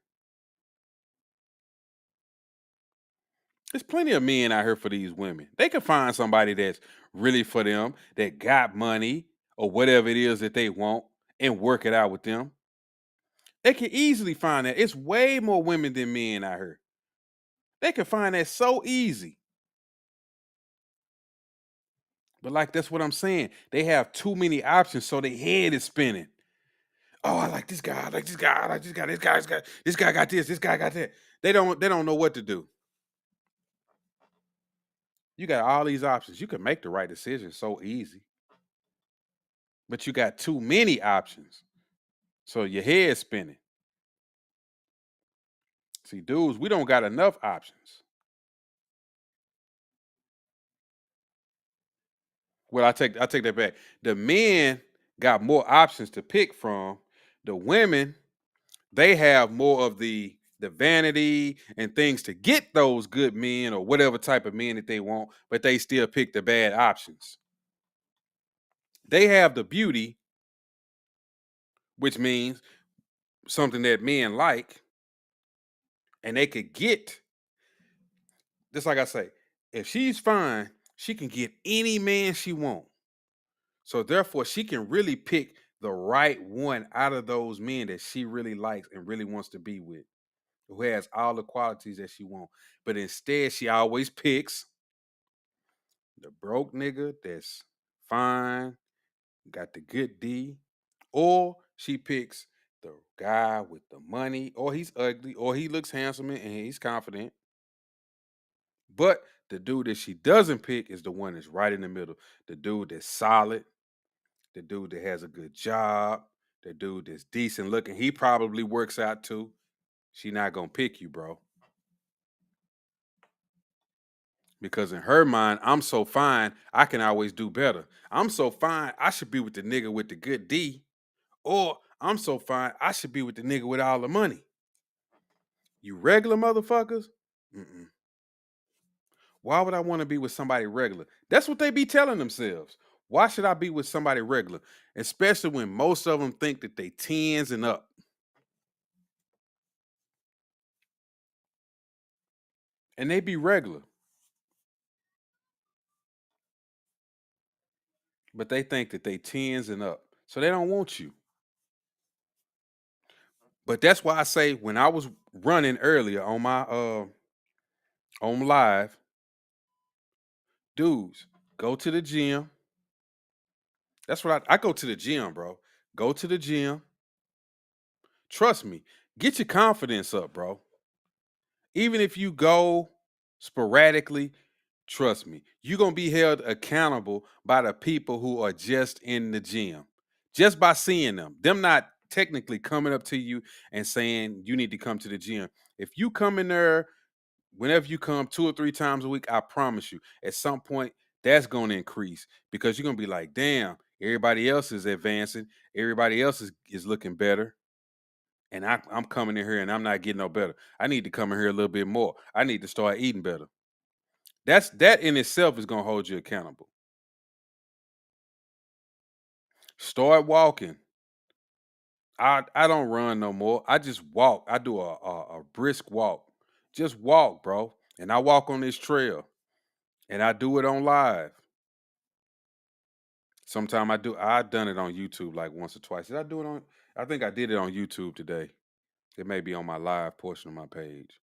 There's plenty of men out here for these women. They can find somebody that's really for them, that got money or whatever it is that they want and work it out with them. They can easily find that. It's way more women than men out here. They can find that so easy. But like that's what I'm saying. They have too many options, so their head is spinning. Oh, I like this guy. I like this guy. I like this guy. This guy got this. This guy got that. They don't know what to do. You got all these options. You can make the right decision so easy. But you got too many options. So your head's spinning. See, dudes, we don't got enough options. Well, I take that back. The men got more options to pick from. The women, they have more of the vanity and things to get those good men or whatever type of men that they want, but they still pick the bad options. They have the beauty, which means something that men like, and they could get, just like I say, if she's fine, she can get any man she wants. So therefore, she can really pick the right one out of those men that she really likes and really wants to be with, who has all the qualities that she wants. But instead, she always picks the broke nigga that's fine, got the good D, or she picks the guy with the money, or he's ugly, or he looks handsome and he's confident. But the dude that she doesn't pick is the one that's right in the middle. The dude that's solid, the dude that has a good job, the dude that's decent looking. He probably works out too. She not gonna pick you, bro. Because in her mind, I'm so fine, I can always do better. I'm so fine, I should be with the nigga with the good D. Or I'm so fine, I should be with the nigga with all the money. You regular motherfuckers? Mm-mm. Why would I want to be with somebody regular? That's what they be telling themselves. Why should I be with somebody regular? Especially when most of them think that they tens and up. And they be regular. But they think that they tens and up. So they don't want you. But that's why I say when I was running earlier on my on live, dudes, go to the gym. That's what I go to the gym, bro. Go to the gym. Trust me, get your confidence up, bro. Even if you go sporadically, trust me, you're going to be held accountable by the people who are just in the gym. Just by seeing them not technically coming up to you and saying you need to come to the gym. If you come in there, whenever you come 2 or 3 times a week, I promise you, at some point, that's going to increase because you're going to be like, damn, everybody else is advancing. Everybody else is looking better. And I'm coming in here and I'm not getting no better. I need to come in here a little bit more. I need to start eating better. That in itself is gonna hold you accountable. Start walking. I don't run no more. I just walk. I do a brisk walk. Just walk, bro. And I walk on this trail. And I do it on live. Sometime I do. I done it on YouTube like once or twice. Did I do it on? I think I did it on YouTube today. It may be on my live portion of my page.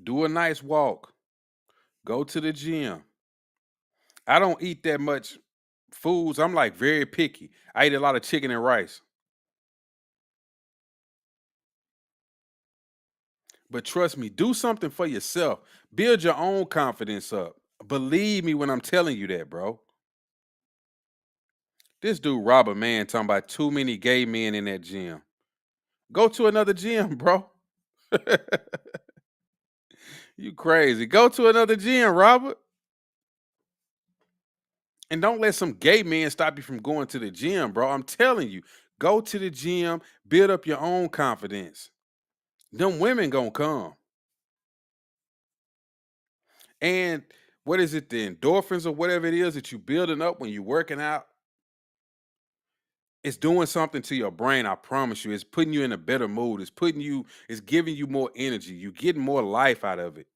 Do a nice walk. Go to the gym. I don't eat that much foods. I'm like very picky. I eat a lot of chicken and rice. But trust me, do something for yourself. Build your own confidence up. Believe me when I'm telling you that, bro. This dude Robert Man talking about too many gay men in that gym. Go to another gym, bro. You crazy. Go to another gym, Robert. And don't let some gay men stop you from going to the gym, bro. I'm telling you, go to the gym, build up your own confidence. Them women gonna come. And what is it, the endorphins or whatever it is that you building up when you're working out? It's doing something to your brain, I promise you. It's putting you in a better mood. It's giving you more energy. You're getting more life out of it.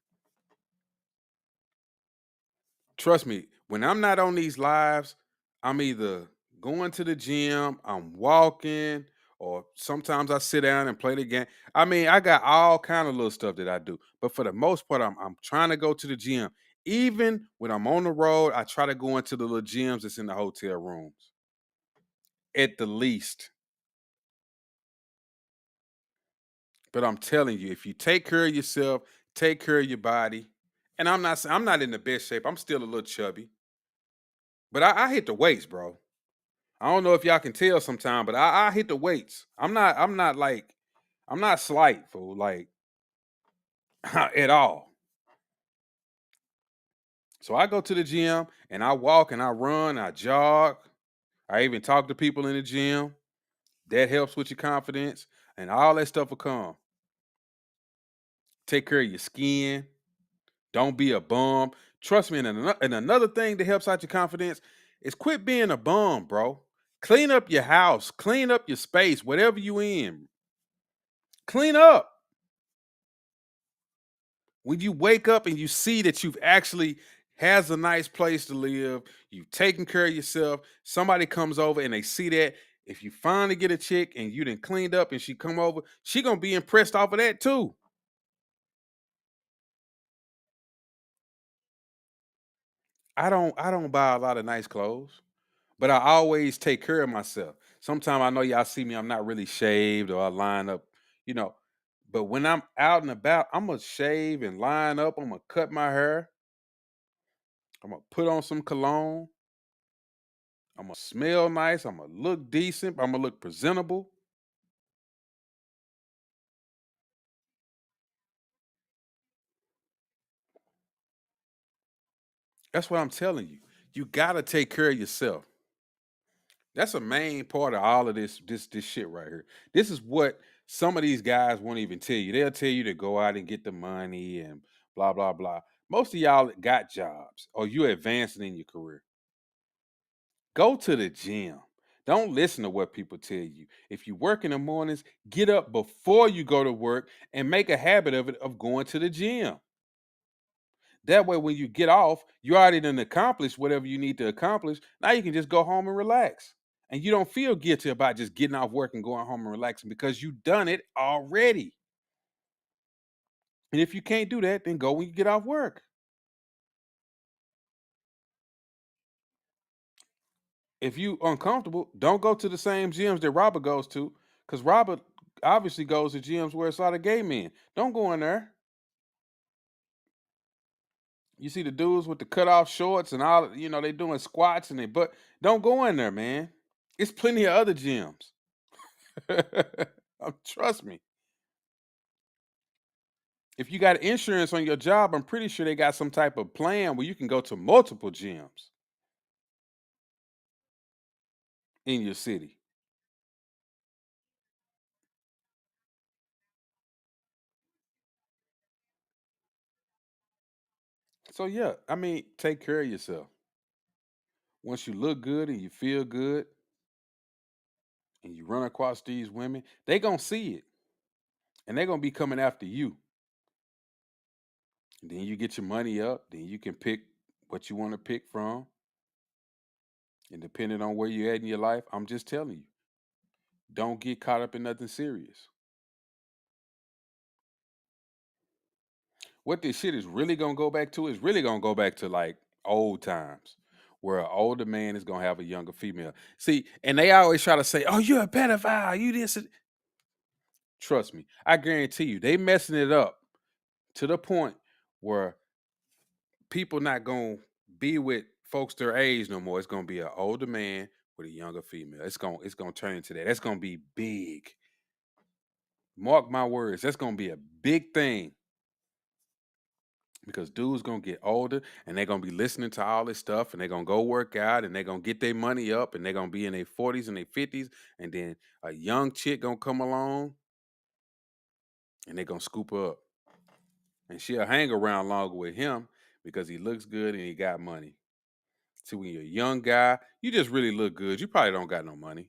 Trust me, when I'm not on these lives, I'm either going to the gym, I'm walking, or sometimes I sit down and play the game. I mean, I got all kind of little stuff that I do, but for the most part, I'm trying to go to the gym. Even when I'm on the road, I try to go into the little gyms that's in the hotel rooms at the least. But I'm telling you, if you take care of yourself, take care of your body, and I'm not in the best shape. I'm still a little chubby, but I hit the weights, bro. I don't know if y'all can tell sometime, but I hit the weights. I'm not slight, fool, like at all. So I go to the gym and I walk and I run, I jog. I even talk to people in the gym. That helps with your confidence, and all that stuff will come. Take care of your skin. Don't be a bum. Trust me, and another thing that helps out your confidence is quit being a bum, bro. Clean up your house, clean up your space, whatever you in. Clean up. When you wake up and you see that you've actually has a nice place to live, you've taken care of yourself, somebody comes over and they see that. If you finally get a chick and you done cleaned up and she come over, she gonna be impressed off of that too. I don't buy a lot of nice clothes, but I always take care of myself. Sometimes I know y'all see me, I'm not really shaved or I line up, you know. But when I'm out and about, I'm gonna shave and line up. I'm gonna cut my hair. I'm gonna put on some cologne. I'm gonna smell nice. I'm gonna look decent. I'm gonna look presentable. That's what I'm telling you. You gotta take care of yourself. That's a main part of all of this shit right here. This is what some of these guys won't even tell you. They'll tell you to go out and get the money and blah blah blah. Most of y'all got jobs or you're advancing in your career. Go to the gym. Don't listen to what people tell you. If you work in the mornings, get up before you go to work and make a habit of it of going to the gym. That way, when you get off, you already done accomplished whatever you need to accomplish. Now you can just go home and relax. And you don't feel guilty about just getting off work and going home and relaxing because you done it already. And if you can't do that, then go when you get off work. If you uncomfortable, don't go to the same gyms that Robert goes to, because Robert obviously goes to gyms where it's a lot of gay men. Don't go in there. You see the dudes with the cut off shorts and all, they doing squats and they but don't go in there, man. It's plenty of other gyms. Trust me. If you got insurance on your job, I'm pretty sure they got some type of plan where you can go to multiple gyms in your city. So yeah, I mean, take care of yourself. Once you look good and you feel good and you run across these women, they gonna see it and they're gonna be coming after you. And then you get your money up, then you can pick what you want to pick from. And depending on where you're at in your life, I'm just telling you, don't get caught up in nothing serious. What this shit is really gonna go back to is really gonna go back to like old times where an older man is gonna have a younger female. See, and they always try to say, "Oh, you're a pedophile, you this." Trust me, I guarantee you, they messing it up to the point where people not gonna be with folks their age no more. It's gonna be an older man with a younger female. It's gonna turn into that. That's gonna be big. Mark my words. That's gonna be a big thing because dudes gonna get older and they're gonna be listening to all this stuff and they're gonna go work out and they're gonna get their money up and they're gonna be in their 40s and their 50s and then a young chick gonna come along and they're gonna scoop her up and she'll hang around longer with him because he looks good and he got money. See, when you're a young guy, you just really look good. You probably don't got no money.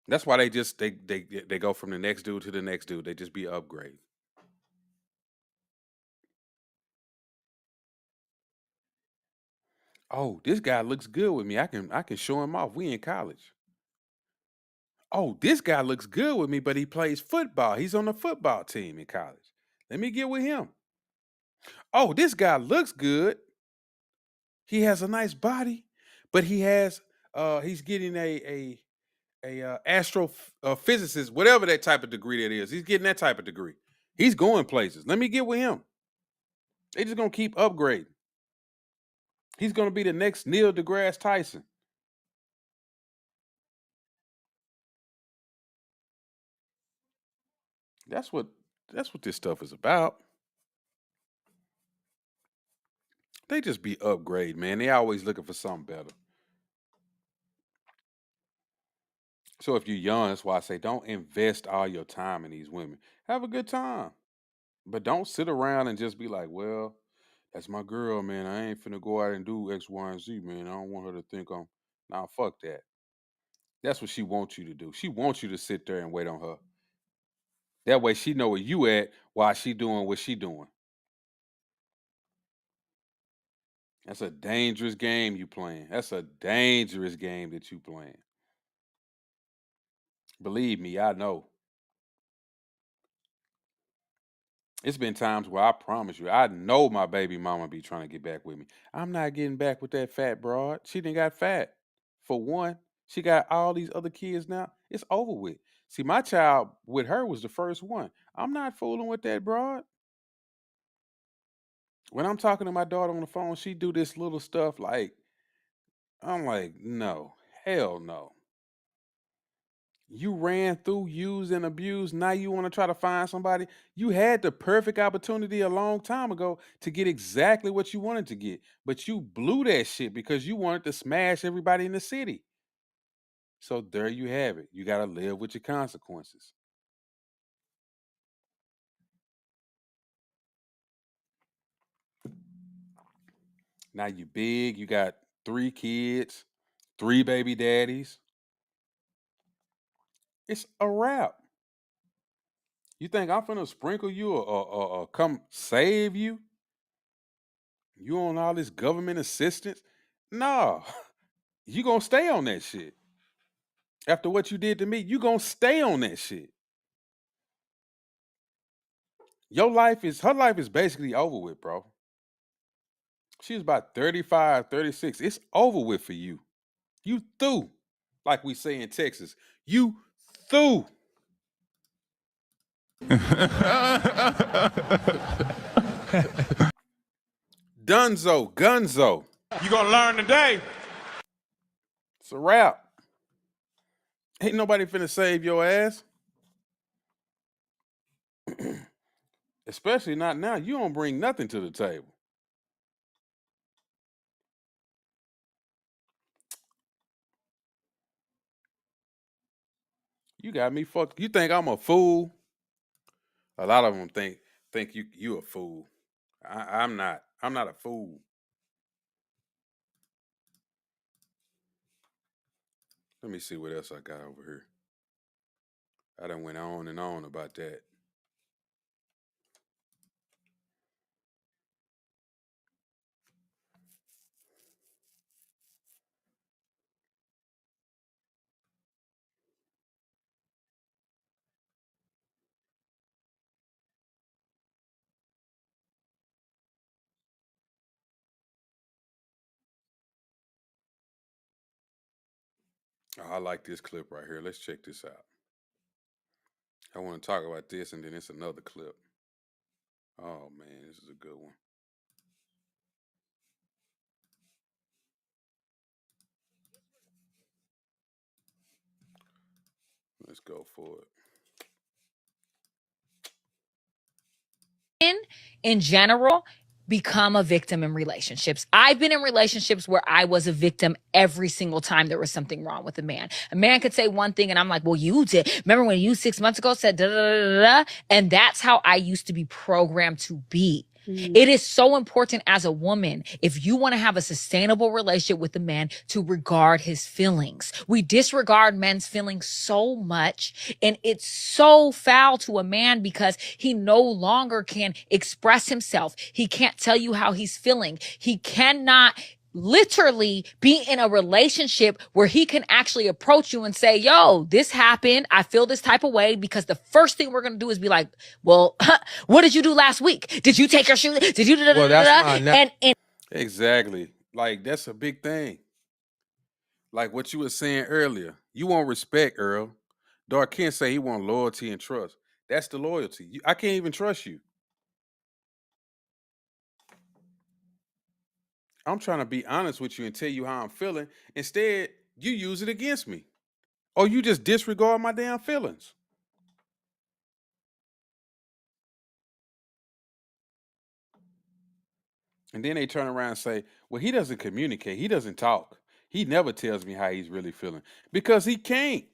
That's why they go from the next dude to the next dude. They just be upgrade. Oh, this guy looks good with me. I can show him off. We in college. Oh, this guy looks good with me, but he plays football. He's on the football team in college. Let me get with him. Oh, this guy looks good. He has a nice body, but he's getting a astrophysicist, whatever that type of degree that is. He's getting that type of degree. He's going places. Let me get with him. They just gonna keep upgrading. He's gonna be the next Neil deGrasse Tyson. That's what that's what this stuff is about. They just be upgrade, man. They always looking for something better. So if you're young, that's why I say don't invest all your time in these women. Have a good time. But don't sit around and just be like, well, that's my girl, man. I ain't finna go out and do X, Y, and Z, man. I don't want her to think I'm nah, fuck that. That's what she wants you to do. She wants you to sit there and wait on her. That way she know where you at while she doing what she doing. That's a dangerous game you playing. That's a dangerous game that you playing. Believe me, I know. It's been times where I promise you, I know my baby mama be trying to get back with me. I'm not getting back with that fat broad. She didn't got fat. For one, she got all these other kids now. It's over with. See, my child with her was the first one. I'm not fooling with that broad. When I'm talking to my daughter on the phone, she do this little stuff like I'm like, no, hell no. You ran through, used, and abused. Now you want to try to find somebody. You had the perfect opportunity a long time ago to get exactly what you wanted to get, but you blew that shit because you wanted to smash everybody in the city. So there you have it. You got to live with your consequences. Now you big, you got 3 kids, 3 baby daddies. It's a wrap. You think I'm finna sprinkle you or come save you? You on all this government assistance? No, you gonna stay on that shit. After what you did to me, you gonna stay on that shit. Her life is basically over with, bro. She was about 35, 36. It's over with for you. You through. Like we say in Texas. You through. Dunzo, gunzo. You gonna learn today. It's a wrap. Ain't nobody finna save your ass. Especially not now. You don't bring nothing to the table. You got me fucked. You think I'm a fool? A lot of them think you a fool. I'm not. I'm not a fool. Let me see what else I got over here. I done went on and on about that. Oh, I like this clip right here. Let's check this out. I want to talk about this, and then it's another clip. Oh man, this is a good one. Let's go for it. In general become a victim in relationships. I've been in relationships where I was a victim every single time there was something wrong with a man. A man could say one thing and I'm like, well, you did. Remember when you 6 months ago said da da da da da? And that's how I used to be programmed to be. It is so important as a woman, if you want to have a sustainable relationship with a man, to regard his feelings. We disregard men's feelings so much, and it's so foul to a man because he no longer can express himself. He can't tell you how he's feeling. He cannot literally be in a relationship where he can actually approach you and say, yo, this happened. I feel this type of way, because the first thing we're going to do is be like, well, what did you do last week? Did you take your shoes? Did you do Well, that's and exactly. Like, that's a big thing. Like what you were saying earlier. You want respect, Earl. Dark Ken say he want loyalty and trust. That's the loyalty. I can't even trust you. I'm trying to be honest with you and tell you how I'm feeling. Instead, you use it against me. Or you just disregard my damn feelings. And then they turn around and say, well, he doesn't communicate. He doesn't talk. He never tells me how he's really feeling. Because he can't.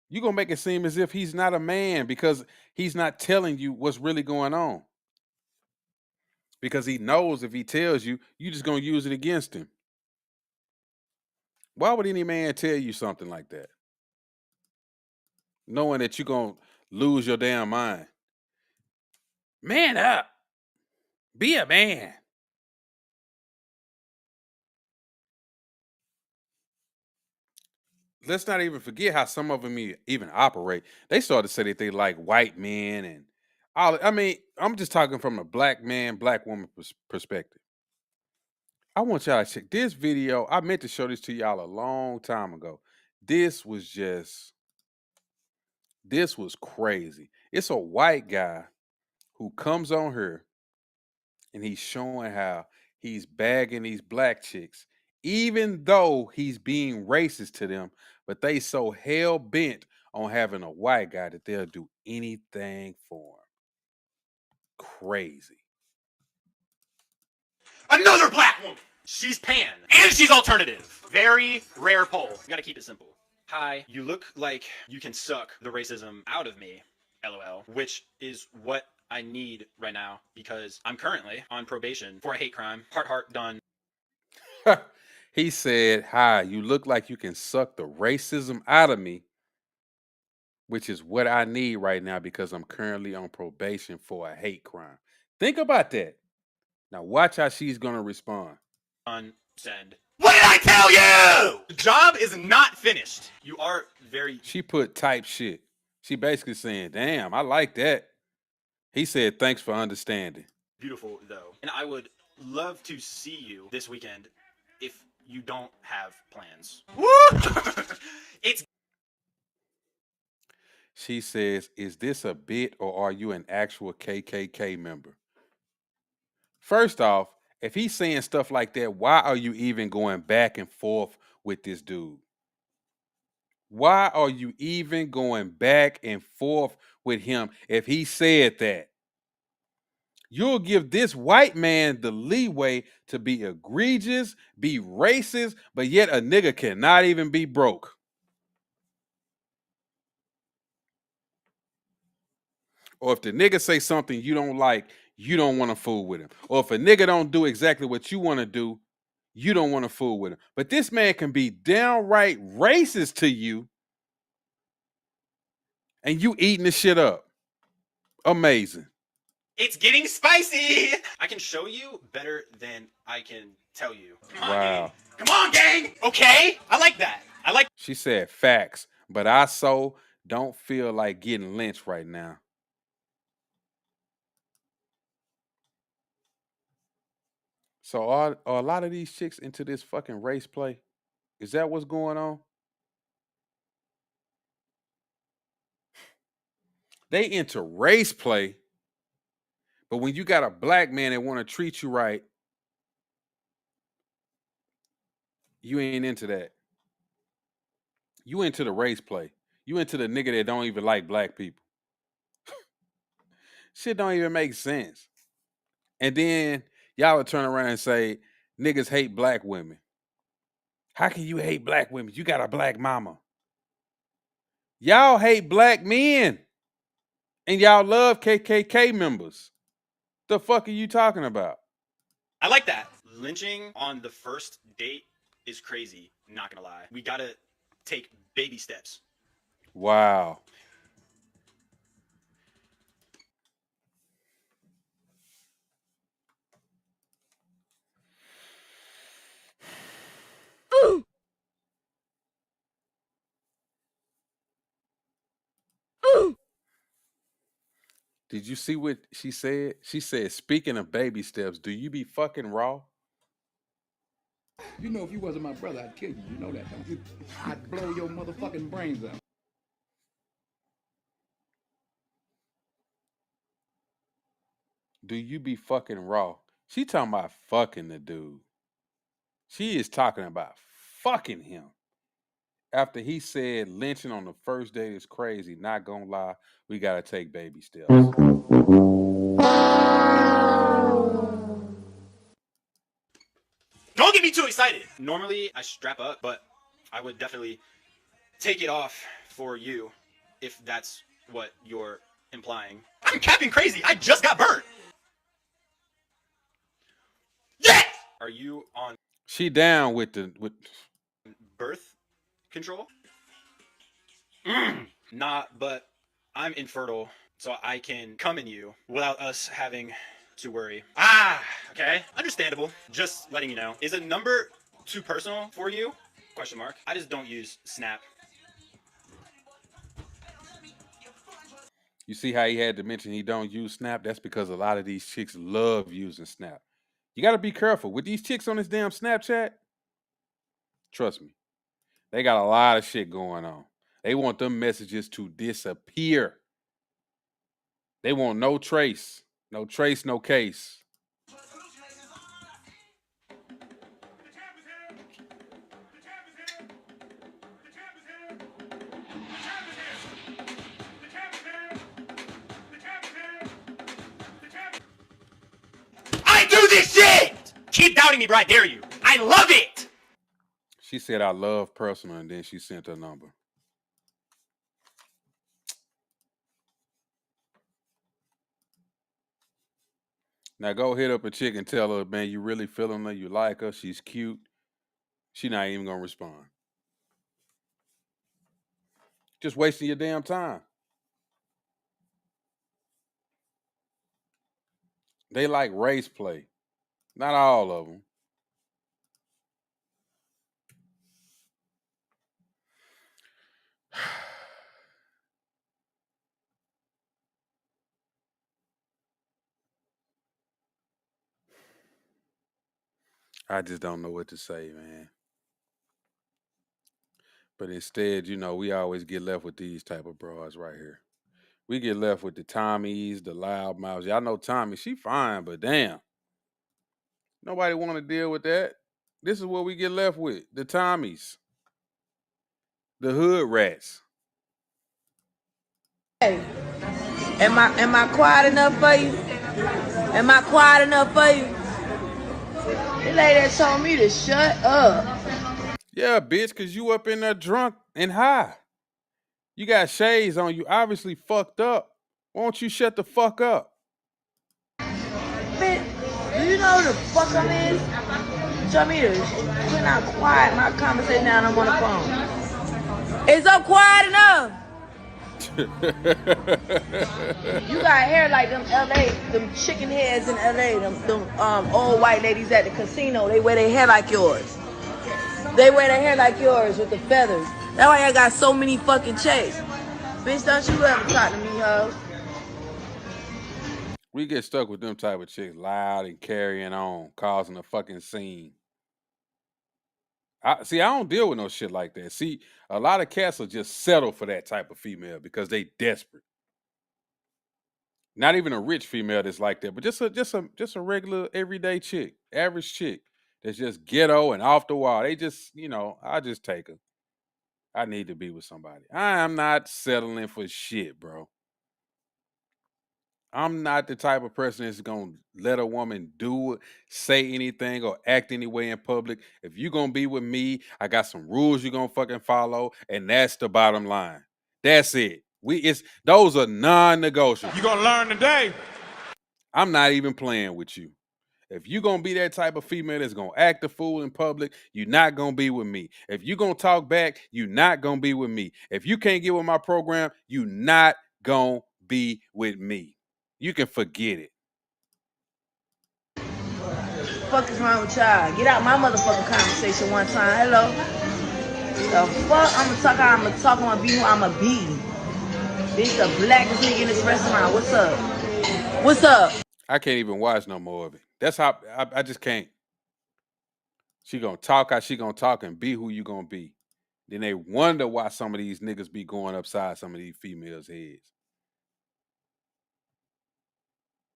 You're going to make it seem as if he's not a man because he's not telling you what's really going on. Because he knows if he tells you, you're just going to use it against him. Why would any man tell you something like that? Knowing that you're going to lose your damn mind. Man up. Be a man. Let's not even forget how some of them even operate. They started to say that they like white men and all. I mean, I'm just talking from a black man, black woman perspective. I want y'all to check this video. I meant to show this to y'all a long time ago. This was crazy. It's a white guy who comes on here and he's showing how he's bagging these black chicks, even though he's being racist to them, but they so hell bent on having a white guy that they'll do anything for him. Crazy. Another black woman. She's pan. And she's alternative. Very rare poll. You gotta keep it simple. Hi, you look like you can suck the racism out of me, LOL, which is what I need right now because I'm currently on probation for a hate crime. Heart done. He said, hi, you look like you can suck the racism out of me, which is what I need right now because I'm currently on probation for a hate crime. Think about that. Now watch how she's going to respond. Send. What did I tell you? The job is not finished. You are very... She put type shit. She basically saying, damn, I like that. He said, thanks for understanding. Beautiful, though. And I would love to see you this weekend if you don't have plans. Woo! It's... She says, is this a bit or are you an actual KKK member? First off, if he's saying stuff like that, why are you even going back and forth with this dude? Why are you even going back and forth with him if he said that? You'll give this white man the leeway to be egregious, be racist, but yet a nigga cannot even be broke. Or if the nigga say something you don't like, you don't want to fool with him. Or if a nigga don't do exactly what you want to do, you don't want to fool with him. But this man can be downright racist to you, and you eating the shit up. Amazing. It's getting spicy. I can show you better than I can tell you. Come on, Wow. gang. Come on, gang. Okay, I like that. I like. She said facts, but I so don't feel like getting lynched right now. So are a lot of these chicks into this fucking race play? Is that what's going on? They into race play, but when you got a black man that want to treat you right, you ain't into that. You into the race play. You into the nigga that don't even like black people. Shit don't even make sense. And then y'all would turn around and say, niggas hate black women. How can you hate black women? You got a black mama. Y'all hate black men. And y'all love KKK members. The fuck are you talking about? I like that. Lynching on the first date is crazy. Not gonna lie. We gotta take baby steps. Wow. Did you see what she said? She said, speaking of baby steps, do you be fucking raw? You know, if you wasn't my brother, I'd kill you. You know that, don't you? I'd blow your motherfucking brains out. Do you be fucking raw? She talking about fucking the dude. She is talking about fucking him. After he said lynching on the first date is crazy, not gonna lie, we gotta take baby steps. Don't get me too excited. Normally I strap up, but I would definitely take it off for you if that's what you're implying. I'm capping crazy. I just got burnt. Yeah! Are you on She down with the birth control? Nah, but I'm infertile, so I can come in you without us having to worry. Okay. Understandable. Just letting you know. Is a number too personal for you? Question mark. I just don't use Snap. You see how he had to mention he don't use Snap? That's because a lot of these chicks love using Snap. You got to be careful. With these chicks on this damn Snapchat, trust me, they got a lot of shit going on. They want them messages to disappear. They want no trace. No trace, no case. I do this shit! Keep doubting me, bro. I dare you. I love it! She said, I love personal, and then she sent her number. Now go hit up a chick and tell her, man, you really feeling her, you like her, she's cute. She not even gonna respond. Just wasting your damn time. They like race play. Not all of them. I just don't know what to say, man. But instead, you know, we always get left with these type of broads right here. We get left with the Tommies, the loud mouths. Y'all know Tommy, she fine, but damn. Nobody want to deal with that. This is what we get left with. The Tommies. The hood rats. Am I quiet enough for you? Am I quiet enough for you? The lady told me to shut up. Yeah, bitch, because you up in there drunk and high. You got shades on. You obviously fucked up. Why don't you shut the fuck up? Bitch, do you know who the fuck I'm in? Bitch, I'm here. We're not quiet. My conversation now, I'm on the phone. It's up quiet enough. You got hair like them LA, them chicken heads in LA, them old white ladies at the casino. They wear their hair like yours. They wear their hair like yours with the feathers. That's why I got so many fucking checks. Bitch, don't you ever talk to me, ho. We get stuck with them type of chicks, loud and carrying on, causing a fucking scene. I don't deal with no shit like that. See, a lot of cats will just settle for that type of female because they desperate. Not even a rich female that's like that, but just a regular everyday chick, average chick that's just ghetto and off the wall. They just, I just take her. I need to be with somebody. I am not settling for shit, bro. I'm not the type of person that's gonna let a woman do it, say anything, or act any way in public. If you're gonna be with me, I got some rules you're gonna fucking follow, and that's the bottom line. That's it. Those are non-negotiable. You're gonna learn today. I'm not even playing with you. If you're gonna be that type of female that's gonna act a fool in public, you're not gonna be with me. If you're gonna talk back, you're not gonna be with me. If you can't get with my program, you're not gonna be with me. You can forget it. Fuck is wrong with y'all? Get out my motherfucking conversation one time. Hello. The fuck? I'ma talk how I'ma talk. I'ma be who I'ma be. Bitch, the blackest nigga in this restaurant. What's up? What's up? I can't even watch no more of it. That's how I just can't. She gonna talk how she gonna talk and be who you gonna be. Then they wonder why some of these niggas be going upside some of these females' heads.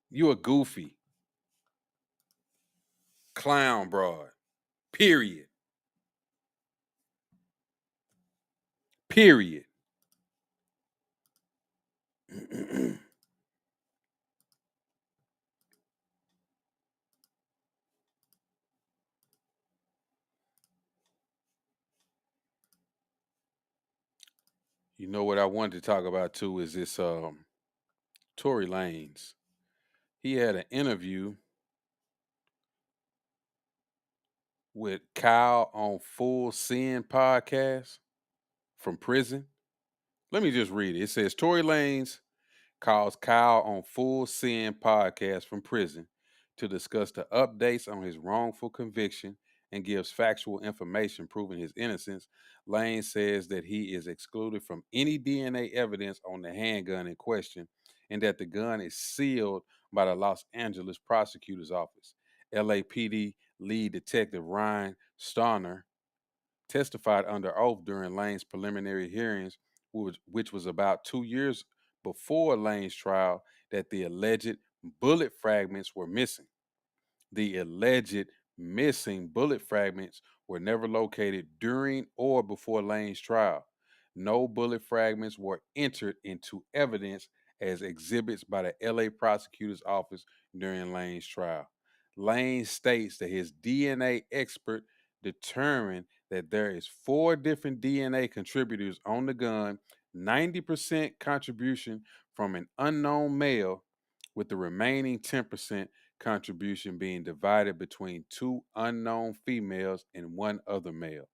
You a goofy clown broad. Period. Period. You know what I wanted to talk about too is this Tory Lanez. He had an interview with Kyle on Full Sin podcast from prison. Let me just read it. It says Tory Lanez calls Kyle on Full Sin podcast from prison to discuss the updates on his wrongful conviction and gives factual information proving his innocence. Lanez says that he is excluded from any DNA evidence on the handgun in question and that the gun is sealed by the Los Angeles prosecutor's office. LAPD lead detective Ryan Starner testified under oath during Lane's preliminary hearings, which was about 2 years before Lane's trial, that the alleged bullet fragments were missing. The alleged missing bullet fragments were never located during or before Lane's trial. No bullet fragments were entered into evidence as exhibits by the LA prosecutor's office during Lane's trial. Lane states that his DNA expert determined that there is 4 different DNA contributors on the gun, 90% contribution from an unknown male, with the remaining 10% contribution being divided between 2 unknown females and 1 other male.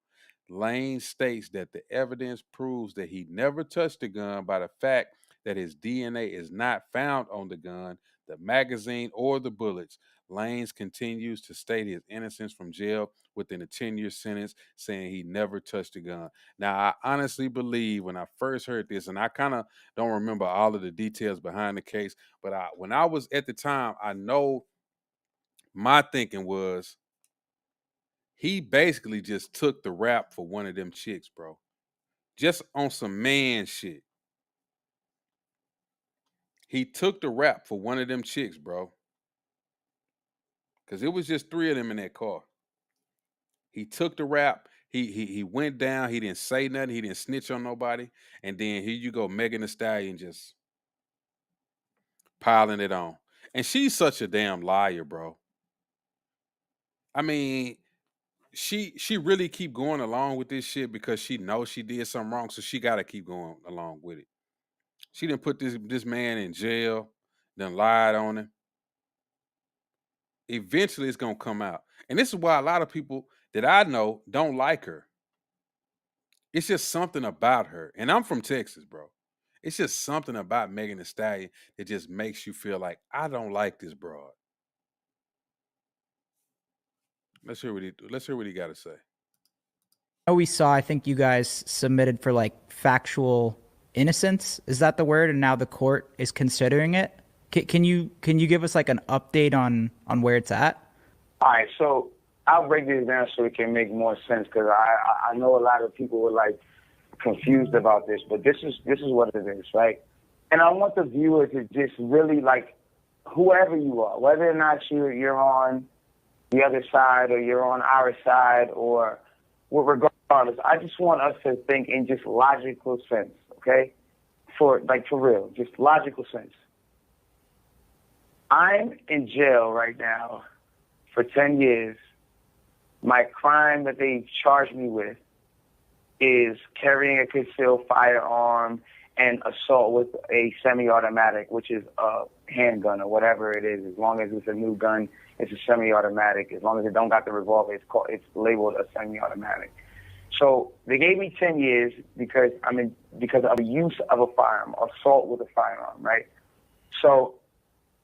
Lane states that the evidence proves that he never touched the gun by the fact that his DNA is not found on the gun, the magazine, or the bullets. Lanez continues to state his innocence from jail within a 10-year sentence, saying he never touched the gun. Now, I honestly believe when I first heard this, and I kind of don't remember all of the details behind the case, but when I was at the time, I know my thinking was he basically just took the rap for one of them chicks, bro. Just on some man shit. He took the rap for one of them chicks, bro. Because it was just 3 of them in that car. He took the rap. He went down. He didn't say nothing. He didn't snitch on nobody. And then here you go, Megan Thee Stallion just piling it on. And she's such a damn liar, bro. I mean, she really keep going along with this shit because she knows she did something wrong, so she got to keep going along with it. She didn't put this man in jail, then lied on him. Eventually, it's gonna come out. And this is why a lot of people that I know don't like her. It's just something about her. And I'm from Texas, bro. It's just something about Megan Thee Stallion that just makes you feel like I don't like this broad. Let's hear what he got to say. know we saw, I think you guys submitted for like factual innocence. Is that the word? And now the court is considering it. Can you give us like an update on where it's at? All right, so I'll break this down so it can make more sense, because I know a lot of people were like confused about this, but this is what it is, right? And I want the viewer to just really, like, whoever you are, whether or not you're on the other side or you're on our side, or regardless, I just want us to think in just logical sense, okay? For real, just logical sense. I'm in jail right now for 10 years. My crime that they charged me with is carrying a concealed firearm and assault with a semi-automatic, which is a handgun or whatever it is. As long as it's a new gun, it's a semi-automatic. As long as it don't got the revolver, it's labeled a semi-automatic. So they gave me 10 years because of the use of a firearm, assault with a firearm, right? So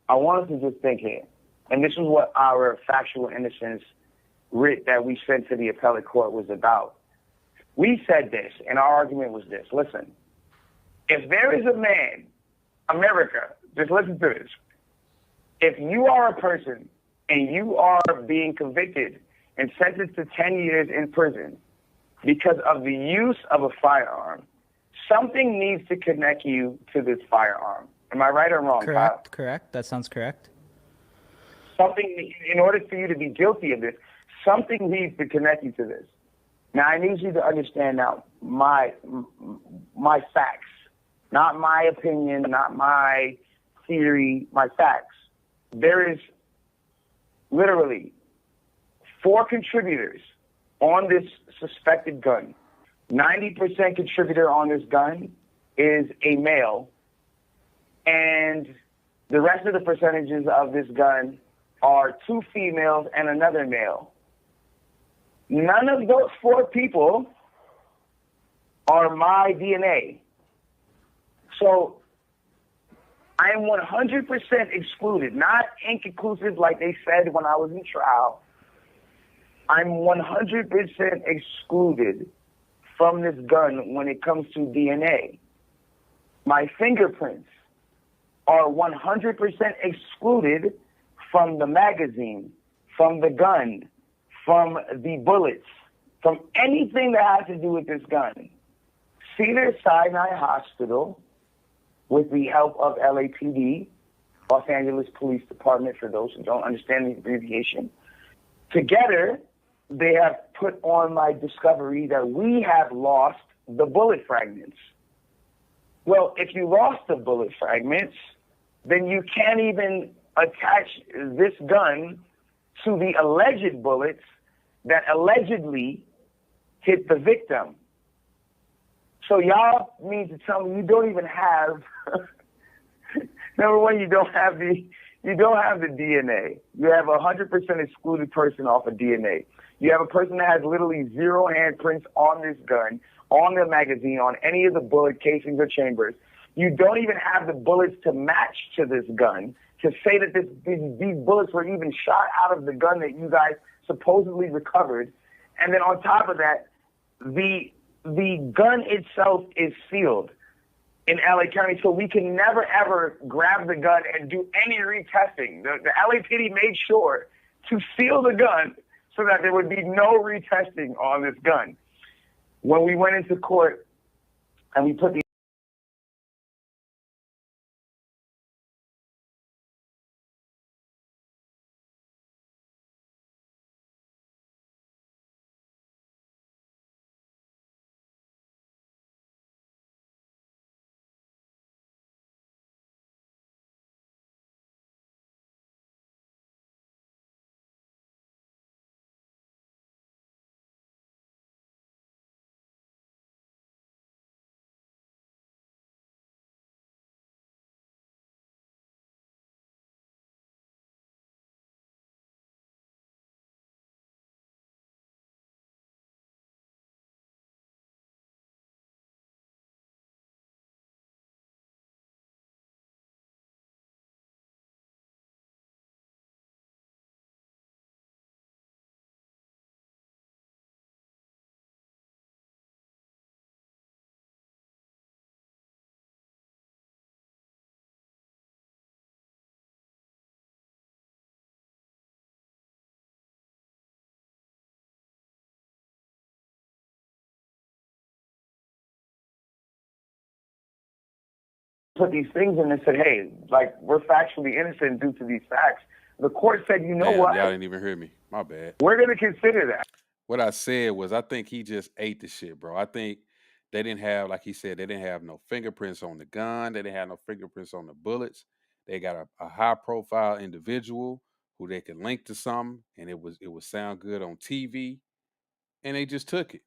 I wanted to just think here, and this is what our factual innocence writ that we sent to the appellate court was about. We said this, and our argument was this. Listen, if there is a man, America, just listen to this. If you are a person and you are being convicted and sentenced to 10 years in prison because of the use of a firearm, something needs to connect you to this firearm. Am I right or wrong, Kyle? Correct. That sounds correct. Something, in order for you to be guilty of this, something needs to connect you to this. Now, I need you to understand now my facts, not my opinion, not my theory, my facts. There is literally 4 contributors on this suspected gun. 90% contributor on this gun is a male, and the rest of the percentages of this gun are 2 females and another male. None of those 4 people are my DNA. So I am 100% excluded, not inconclusive like they said when I was in trial. I'm 100% excluded from this gun when it comes to DNA. My fingerprints are 100% excluded from the magazine, from the gun, from the bullets, from anything that has to do with this gun. Cedars-Sinai Hospital, with the help of LAPD, Los Angeles Police Department, for those who don't understand the abbreviation, together they have put on my discovery that we have lost the bullet fragments. Well, if you lost the bullet fragments, then you can't even attach this gun to the alleged bullets that allegedly hit the victim. So y'all mean to tell me you don't even have number one, you don't have the DNA. You have a 100% excluded person off of DNA. You have a person that has literally 0 handprints on this gun, on the magazine, on any of the bullet casings or chambers. You don't even have the bullets to match to this gun to say that these bullets were even shot out of the gun that you guys supposedly recovered. And then on top of that, the gun itself is sealed in LA County, so we can never ever grab the gun and do any retesting. The LAPD made sure to seal the gun so that there would be no retesting on this gun. When we went into court and we put the put these things in and said, hey, like, we're factually innocent due to these facts. The court said, you know Damn, what? y'all didn't even hear me. My bad. We're going to consider that. What I said was, I think he just ate the shit, bro. I think they didn't have, like he said, they didn't have no fingerprints on the gun. They didn't have no fingerprints on the bullets. They got a high profile individual who they could link to something, and it would sound good on TV, and they just took it.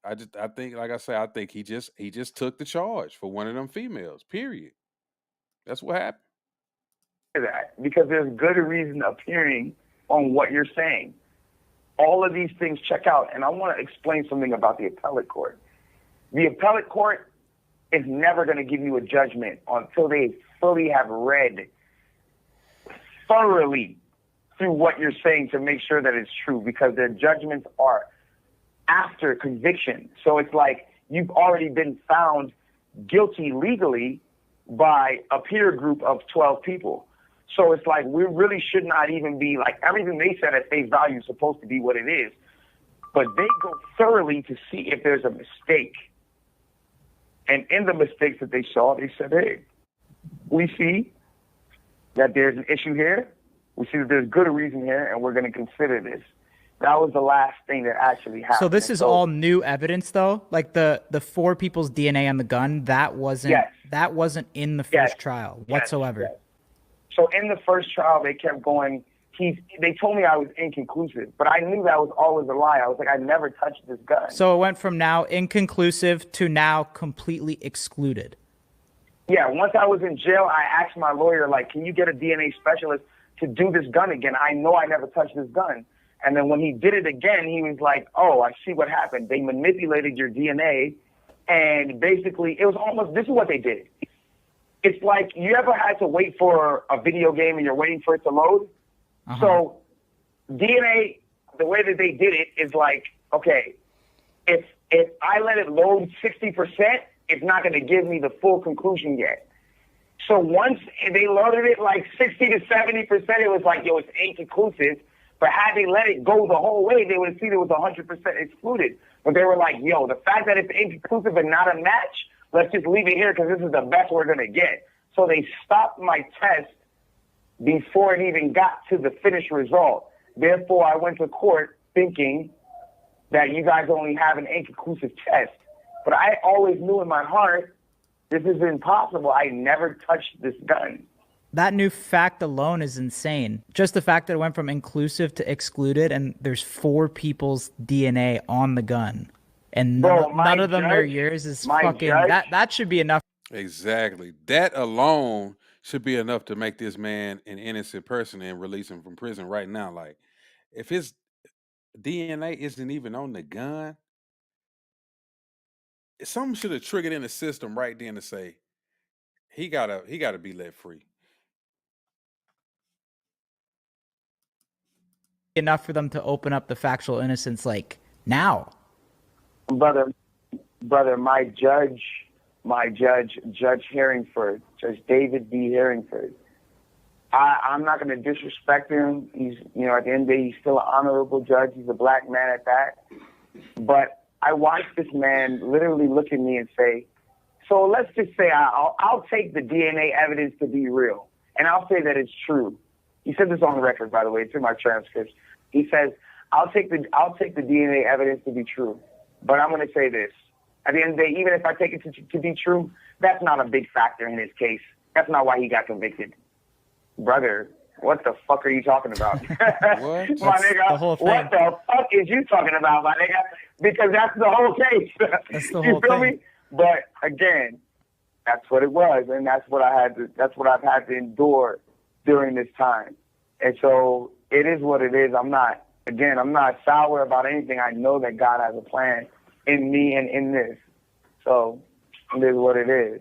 I think, like I said, I think he just took the charge for one of them females. Period. That's what happened. That because there's good reason appearing on what you're saying. All of these things check out, and I want to explain something about the appellate court. The appellate court is never going to give you a judgment until they fully have read thoroughly through what you're saying to make sure that it's true, because their judgments are after conviction. So it's like you've already been found guilty legally by a peer group of 12 people. So it's like we really should not even be like, everything they said at face value is supposed to be what it is. But they go thoroughly to see if there's a mistake. And in the mistakes that they saw, they said, hey, we see that there's an issue here. We see that there's good reason here, and we're going to consider this. That was the last thing that actually happened. So this is all new evidence, though? Like the 4 people's DNA on the gun, that wasn't in the first trial whatsoever? Yes. So in the first trial, they kept going. They told me I was inconclusive, but I knew that was always a lie. I was like, I never touched this gun. So it went from now inconclusive to now completely excluded. Yeah, once I was in jail, I asked my lawyer, like, can you get a DNA specialist to do this gun again? I know I never touched this gun. And then when he did it again, he was like, oh, I see what happened. They manipulated your DNA. And basically, it was almost, this is what they did. It's like you ever had to wait for a video game and you're waiting for it to load? So DNA, the way that they did it is like, okay, if I let it load 60%, it's not going to give me the full conclusion yet. So once they loaded it like 60 to 70%, it was like, yo, it's inconclusive. But had they let it go the whole way, they would have seen it was 100% excluded. But they were like, yo, the fact that it's inconclusive and not a match, let's just leave it here because this is the best we're going to get. So they stopped my test before it even got to the finished result. Therefore, I went to court thinking that you guys only have an inconclusive test. But I always knew in my heart, this is impossible. I never touched this gun. That new fact alone is insane. Just the fact that it went from inclusive to excluded, and there's 4 people's DNA on the gun, and none of them are yours is fucking. That should be enough. Exactly. That alone should be enough to make this man an innocent person and release him from prison right now. Like, if his DNA isn't even on the gun, something should have triggered in the system right then to say he gotta be let free. Enough for them to open up the factual innocence like now. Brother, my judge, Judge Herringford, Judge David B. Herringford, I'm not going to disrespect him. He's, at the end of the day, he's still an honorable judge. He's a black man at that. But I watched this man literally look at me and say, so let's just say I'll take the DNA evidence to be real, and I'll say that it's true. He said this on the record, by the way. It's in my transcripts. He says, I'll take the DNA evidence to be true, but I'm going to say this. At the end of the day, even if I take it to be true, that's not a big factor in his case. That's not why he got convicted. Brother, what the fuck are you talking about? What? My nigga, the whole thing. what the fuck is you talking about, my nigga? Because that's the whole case. That's the you whole feel thing. me? But again, that's what it was, and that's what I've had to endure during this time. And so it is what it is. I'm not sour about anything. I know that God has a plan in me and in this. So it is what it is.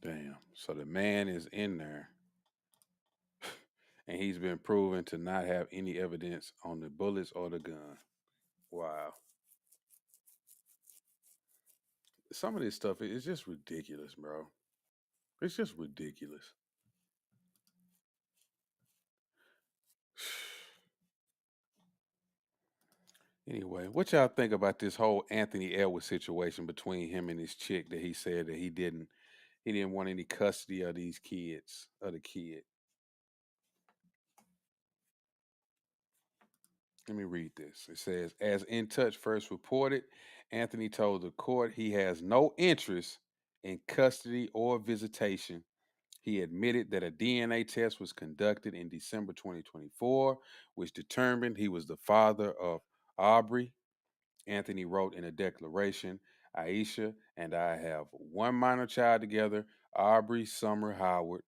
Damn. So the man is in there and he's been proven to not have any evidence on the bullets or the gun. Wow. Some of this stuff is just ridiculous, bro. It's just ridiculous. Anyway, what y'all think about this whole Anthony Edwards situation between him and his chick that he said that he didn't want any custody of these kids, of the kid. Let me read this. It says, as In Touch first reported, Anthony told the court he has no interest in custody or visitation. He admitted that a DNA test was conducted in December 2024, which determined he was the father of Aubrey. Anthony wrote in a declaration, Aisha and I have one minor child together, Aubrey Summer Howard.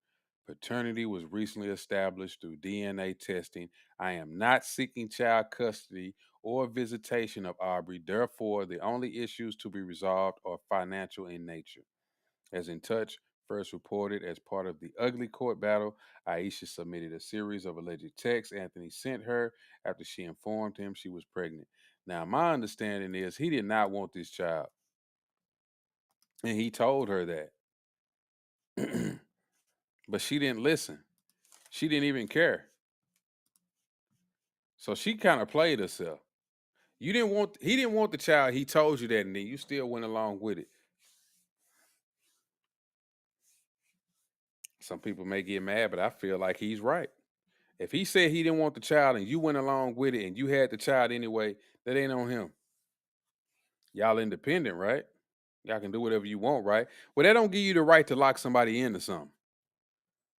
Paternity was recently established through DNA testing. I am not seeking child custody or visitation of Aubrey. Therefore, the only issues to be resolved are financial in nature. As In Touch first reported, as part of the ugly court battle, Aisha submitted a series of alleged texts Anthony sent her after she informed him she was pregnant. Now, my understanding is he did not want this child. And he told her that. But she didn't listen. She didn't even care. So she kind of played herself. He didn't want the child. He told you that, and then you still went along with it. Some people may get mad, but I feel like he's right. If he said he didn't want the child and you went along with it and you had the child anyway, that ain't on him. Y'all independent, right? Y'all can do whatever you want, right? Well, that don't give you the right to lock somebody into something.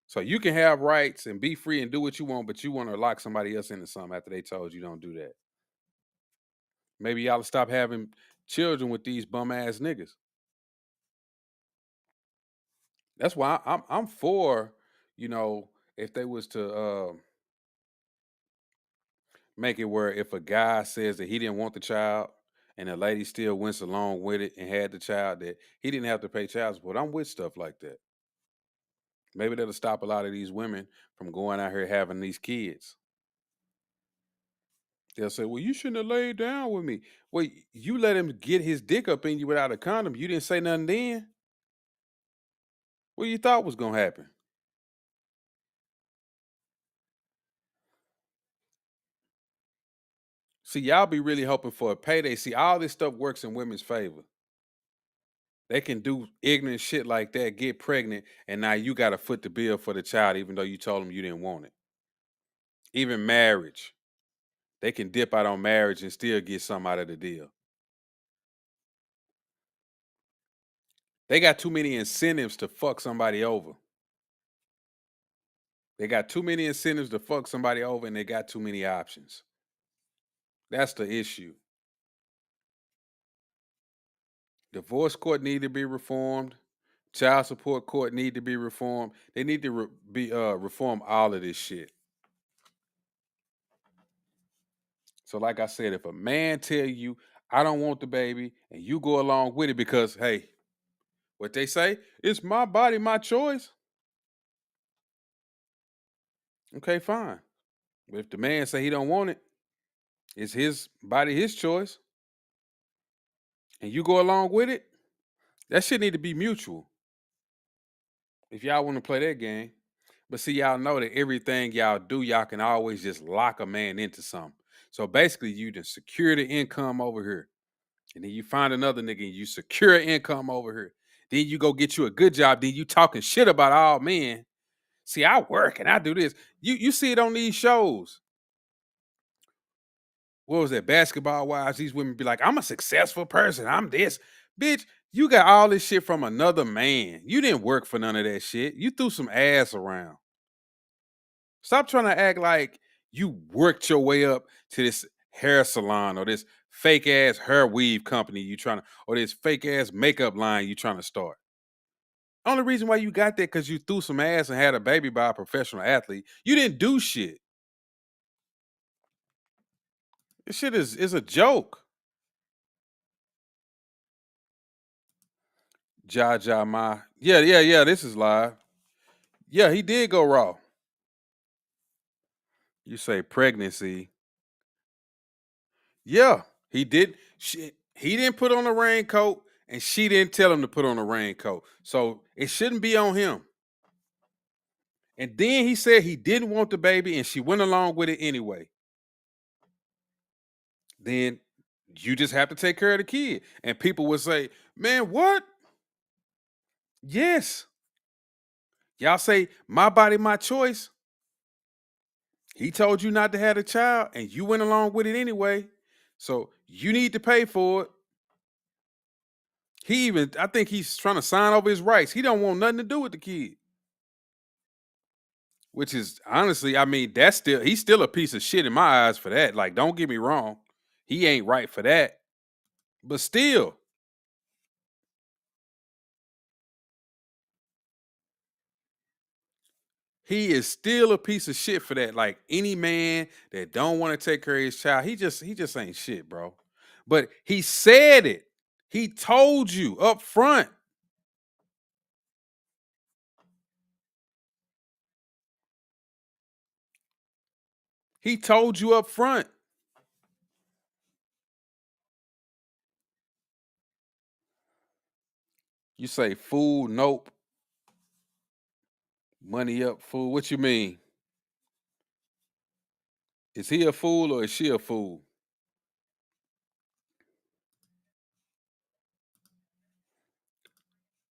So you can have rights and be free and do what you want, but you want to lock somebody else into something after they told you don't do that. Maybe y'all stop having children with these bum ass niggas. That's why I'm for, if they was to make it where if a guy says that he didn't want the child and the lady still went along with it and had the child, that he didn't have to pay child support. I'm with stuff like that. Maybe that'll stop a lot of these women from going out here having these kids. They'll say, well, you shouldn't have laid down with me. Well, you let him get his dick up in you without a condom. You didn't say nothing then. What you thought was going to happen? See, y'all be really hoping for a payday. See, all this stuff works in women's favor. They can do ignorant shit like that, get pregnant, and now you got to foot the bill for the child, even though you told them you didn't want it. Even marriage. They can dip out on marriage and still get something out of the deal. They got too many incentives to fuck somebody over. They got too many incentives to fuck somebody over, and they got too many options. That's the issue. Divorce court need to be reformed. Child support court need to be reformed. They need to reform all of this shit. So like I said, if a man tell you, I don't want the baby, and you go along with it because, hey, what they say, it's my body, my choice. Okay, fine. But if the man say he don't want it, it's his body, his choice, and you go along with it, that shit need to be mutual. If y'all want to play that game. But see, y'all know that everything y'all do, y'all can always just lock a man into something. So basically, you just secure the income over here. And then you find another nigga and you secure income over here. Then you go get you a good job. Then you talking shit about all men. See, I work and I do this. You see it on these shows. What was that? Basketball Wives. These women be like, I'm a successful person. I'm this. Bitch, you got all this shit from another man. You didn't work for none of that shit. You threw some ass around. Stop trying to act like you worked your way up to this hair salon or this fake ass hair weave company or this fake ass makeup line you trying to start. Only reason why you got that because you threw some ass and had a baby by a professional athlete. You didn't do shit. This shit is a joke. Jaja Ma. Yeah, this is live. Yeah, he did go raw. You say pregnancy. Yeah, he did. He didn't put on a raincoat, and she didn't tell him to put on a raincoat. So it shouldn't be on him. And then he said he didn't want the baby, and she went along with it anyway. Then you just have to take care of the kid. And people would say, man, what? Yes. Y'all say, my body, my choice. He told you not to have a child and you went along with it anyway. So you need to pay for it. I think he's trying to sign over his rights. He don't want nothing to do with the kid. Which is honestly, I mean, he's still a piece of shit in my eyes for that. Like, don't get me wrong. He ain't right for that. But still. He is still a piece of shit for that. Like any man that don't want to take care of his child, he just ain't shit, bro. But he said it. He told you up front. He told you up front. You say fool, nope. Money up, fool. What you mean? Is he a fool or is she a fool?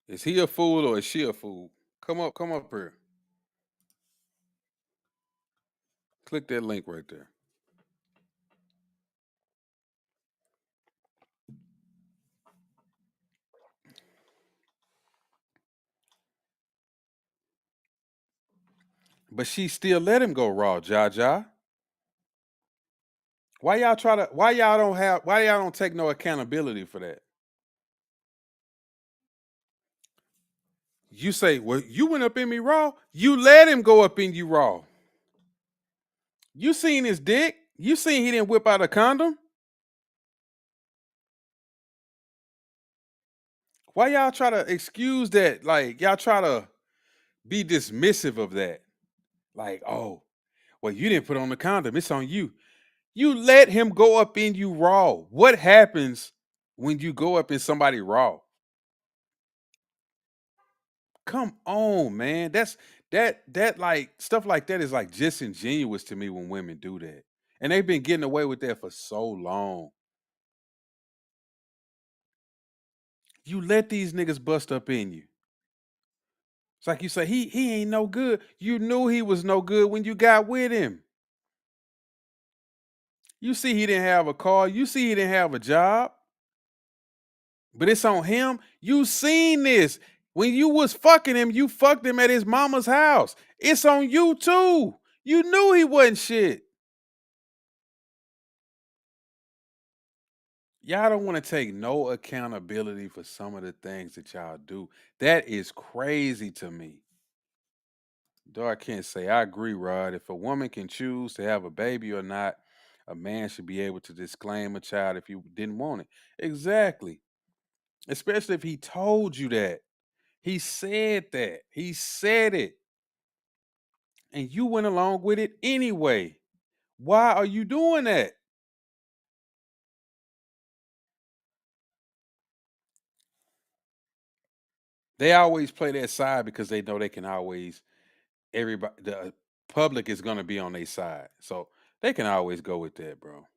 Is he a fool or is she a fool? Come up here. Click that link right there. But she still let him go raw, Jaja. Why y'all don't take no accountability for that? You say, well, you went up in me raw. You let him go up in you raw. You seen his dick. You seen he didn't whip out a condom. Why y'all try to excuse that? Like, y'all try to be dismissive of that. Like, oh, well, you didn't put on the condom. It's on you. You let him go up in you raw. What happens when you go up in somebody raw? Come on, man. That like stuff like that is like disingenuous to me when women do that. And they've been getting away with that for so long. You let these niggas bust up in you. It's like you say, he ain't no good. You knew he was no good when you got with him. You see he didn't have a car. You see he didn't have a job. But it's on him. You seen this. When you was fucking him, you fucked him at his mama's house. It's on you too. You knew he wasn't shit. Y'all don't want to take no accountability for some of the things that y'all do. That is crazy to me. Though I can't say I agree, Rod. If a woman can choose to have a baby or not, a man should be able to disclaim a child if you didn't want it. Exactly. Especially if he told you that. He said that. He said it. And you went along with it anyway. Why are you doing that? They always play that side because they know they can always, the public is going to be on their side. So they can always go with that, bro.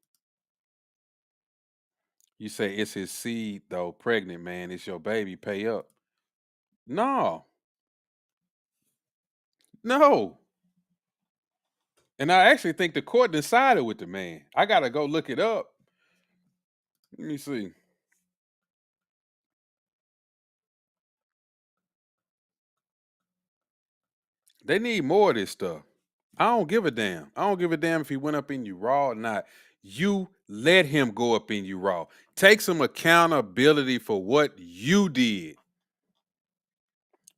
You say it's his seed, though, pregnant, man. It's your baby. Pay up. No. No. And I actually think the court decided with the man. I got to go look it up. Let me see. They need more of this stuff. I don't give a damn. I don't give a damn if he went up in you raw or not. You let him go up in you raw. Take some accountability for what you did.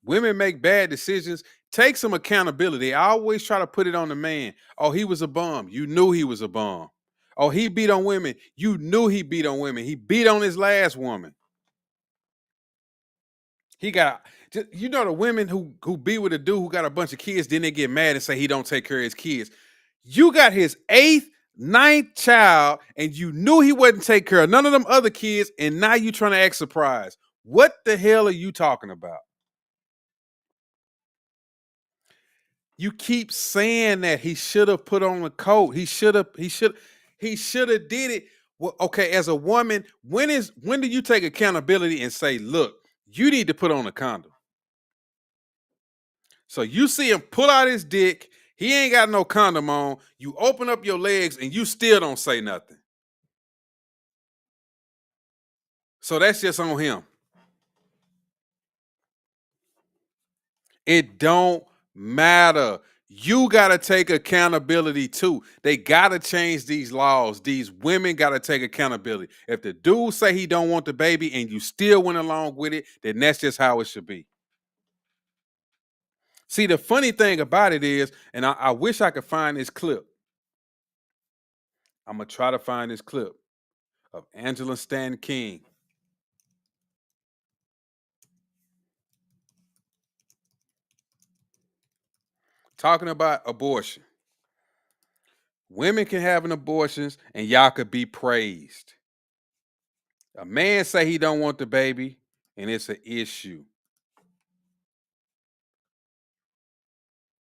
Women make bad decisions. Take some accountability. I always try to put it on the man. Oh, he was a bum. You knew he was a bum. Oh, he beat on women. You knew he beat on women. He beat on his last woman. He got, the women who be with a dude who got a bunch of kids, then they get mad and say he don't take care of his kids. You got his 8th, 9th child, and you knew he wouldn't take care of none of them other kids, and now you trying to act surprised. What the hell are you talking about? You keep saying that he should have put on a coat. He should have did it. Well, okay, as a woman, when do you take accountability and say, look, you need to put on a condom? So you see him pull out his dick, he ain't got no condom on, you open up your legs and you still don't say nothing. So that's just on him. It don't matter. You got to take accountability too. They got to change these laws. These women got to take accountability. If the dude say he don't want the baby and you still went along with it, then that's just how it should be. See, the funny thing about it is, and I wish I could find this clip. I'm going to try to find this clip of Angela Stanton King. Talking about abortion. Women can have an abortions and y'all could be praised. A man say he don't want the baby and it's an issue.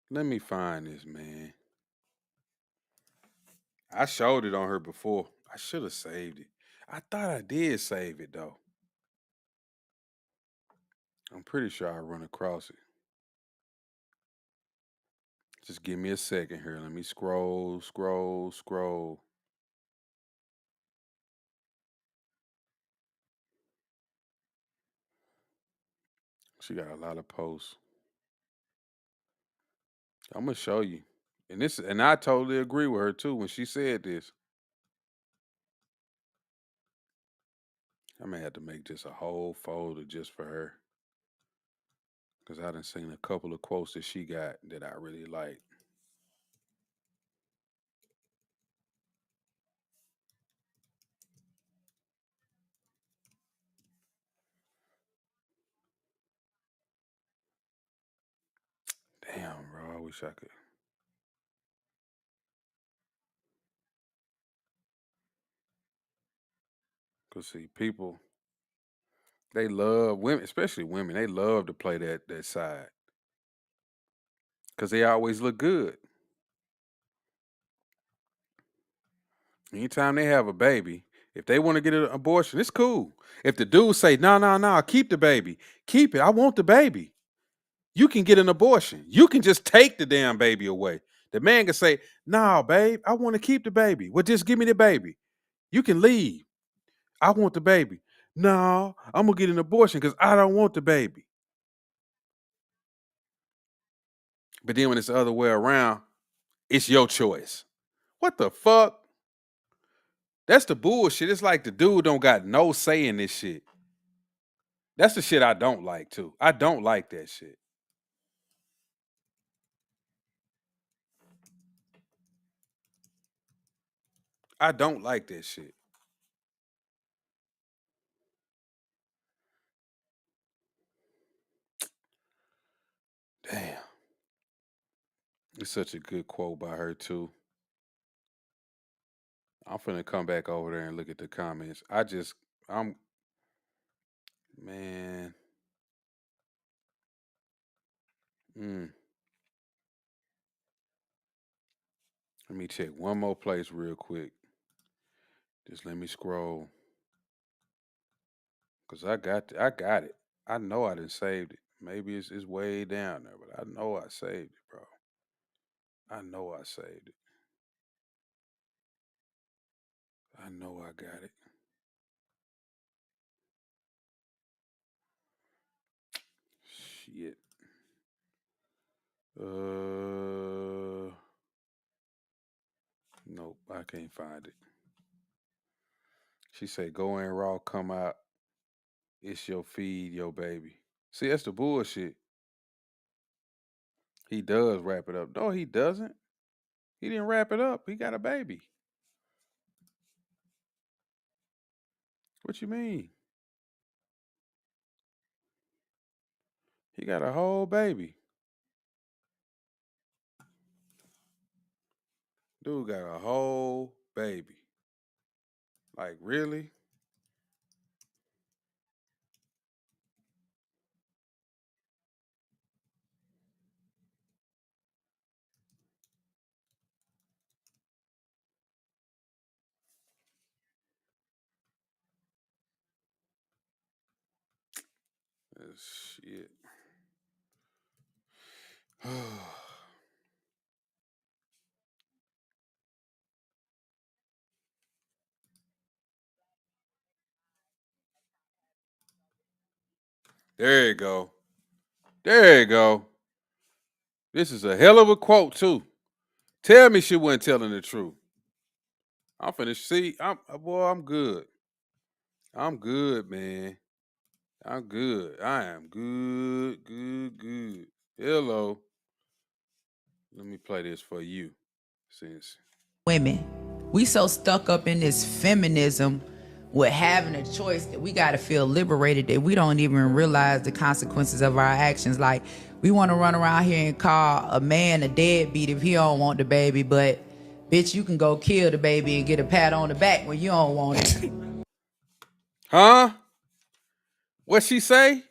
Let me find this, man. I showed it on her before. I should have saved it. I thought I did save it though. I'm pretty sure I run across it. Just give me a second here. Let me scroll. She got a lot of posts. I'm gonna show you. And I totally agree with her too when she said this. I may have to make just a whole folder just for her. Because I done seen a couple of quotes that she got that I really like. Damn, bro. I wish I could. Cause see, people, they love women, especially women. They love to play that side. Cause they always look good. Anytime they have a baby, if they want to get an abortion, it's cool. If the dude say, no, keep the baby, keep it. I want the baby. You can get an abortion. You can just take the damn baby away. The man can say, "No, babe, I want to keep the baby. Well, just give me the baby. You can leave. I want the baby. No, I'm gonna get an abortion because I don't want the baby." But then when it's the other way around, it's your choice. What the fuck? That's the bullshit. It's like the dude don't got no say in this shit. That's the shit I don't like too. I don't like that shit. I don't like that shit. Damn. It's such a good quote by her too. I'm finna come back over there and look at the comments. I'm man. Mm. Let me check one more place real quick. Just let me scroll. Cause I got it. I know I didn't saved it. Maybe it's way down there, but I know I saved it, bro. I know I saved it. I know I got it. Shit. Nope, I can't find it. She said, "Go in raw, come out. It's your feed, your baby." See, that's the bullshit. He does wrap it up. No, he doesn't. He didn't wrap it up. He got a baby. What you mean? He got a whole baby. Dude got a whole baby. Like, really? Shit. There you go. There you go. This is a hell of a quote too. Tell me she wasn't telling the truth. I'm finna see. I'm good. I'm good, man. I'm good. I am good, good, good. Hello. Let me play this for you. Since women. We so stuck up in this feminism with having a choice that we got to feel liberated that we don't even realize the consequences of our actions. Like, we want to run around here and call a man a deadbeat if he don't want the baby, but bitch, you can go kill the baby and get a pat on the back when you don't want it. Huh? What she say?